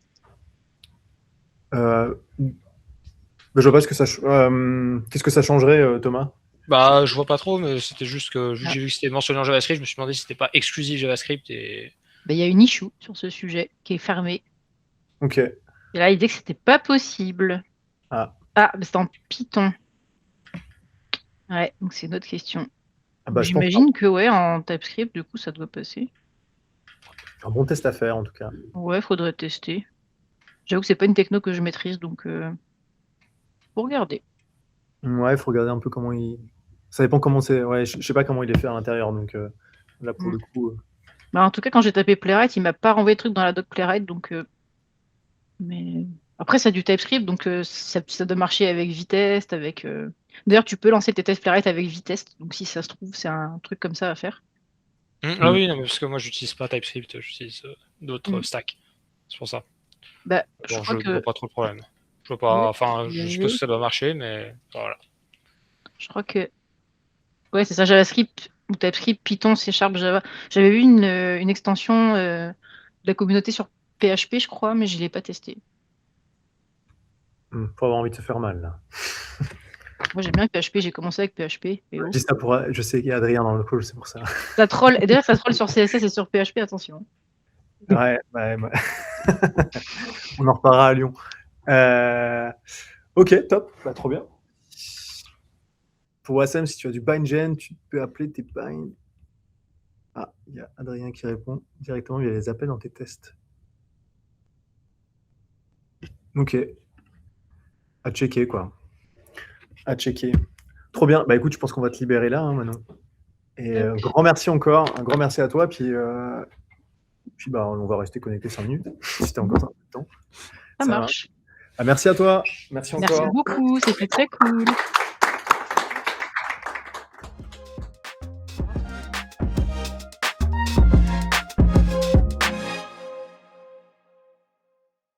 Speaker 1: Bah, je vois pas qu'est-ce que ça changerait, Thomas?
Speaker 6: Bah, je vois pas trop, mais c'était juste que vu que
Speaker 2: Ah.
Speaker 6: j'ai vu que c'était mentionné en JavaScript, je me suis demandé si c'était pas exclusif JavaScript et
Speaker 2: Il y a une issue sur ce sujet qui est fermée.
Speaker 1: Ok.
Speaker 2: Et là, il dit que c'était pas possible.
Speaker 1: Ah.
Speaker 2: Ah, c'est en Python. Ouais, donc c'est une autre question.
Speaker 1: Ah bah, je pense
Speaker 2: J'imagine que ouais, en TypeScript, du coup, ça doit passer.
Speaker 1: un bon test à faire, en tout cas.
Speaker 2: Ouais, faudrait tester. J'avoue que c'est pas une techno que je maîtrise, donc faut regarder.
Speaker 1: Ouais, il faut regarder un peu comment il. Ça dépend comment c'est. Ouais, je sais pas comment il est fait à l'intérieur, donc là, pour le coup.
Speaker 2: Bah, en tout cas, quand j'ai tapé Playwright, il m'a pas renvoyé de truc dans la doc Playwright, donc. Mais après, c'est du TypeScript, donc ça doit marcher avec Vitest, avec. D'ailleurs, tu peux lancer tes tests Playwright avec Vitest, donc si ça se trouve, c'est un truc comme ça à faire.
Speaker 6: Ah oui, non, mais parce que moi j'utilise pas TypeScript, j'utilise d'autres stacks. C'est pour ça.
Speaker 2: Bah,
Speaker 6: Bon,
Speaker 2: je crois
Speaker 6: je
Speaker 2: que.
Speaker 6: vois pas trop le problème. Je vois pas.
Speaker 2: Ouais,
Speaker 6: Enfin, je suppose que ça doit marcher, mais voilà.
Speaker 2: Je crois que. Ouais, c'est ça, JavaScript ou TypeScript, Python, C#, Java. J'avais vu une extension de la communauté sur PHP, je crois, mais je l'ai pas testé.
Speaker 1: Faut avoir envie de se faire mal, là.
Speaker 2: Moi, j'aime bien PHP, j'ai commencé avec PHP. Mais bon.
Speaker 1: Je dis ça pour. Je sais qu'il y a Adrien dans le call, c'est pour ça.
Speaker 2: Ça troll. Et d'ailleurs, ça troll sur CSS et sur PHP, attention.
Speaker 1: Ouais. On en reparlera à Lyon. Ok, top. Bah, trop bien. Pour Wassem, si tu as du bindgen, tu peux appeler tes bind. Ah, il y a Adrien qui répond directement via les appels dans tes tests. Ok. À checker, quoi. À checker. Trop bien. Bah écoute, je pense qu'on va te libérer là, hein, Manon. Et un grand merci encore. Un grand merci à toi. Puis bah, on va rester connecté 5 minutes, si t'as encore un peu de temps.
Speaker 2: Ça marche.
Speaker 1: Ah, merci à toi. Merci encore.
Speaker 2: Merci beaucoup, c'était très cool.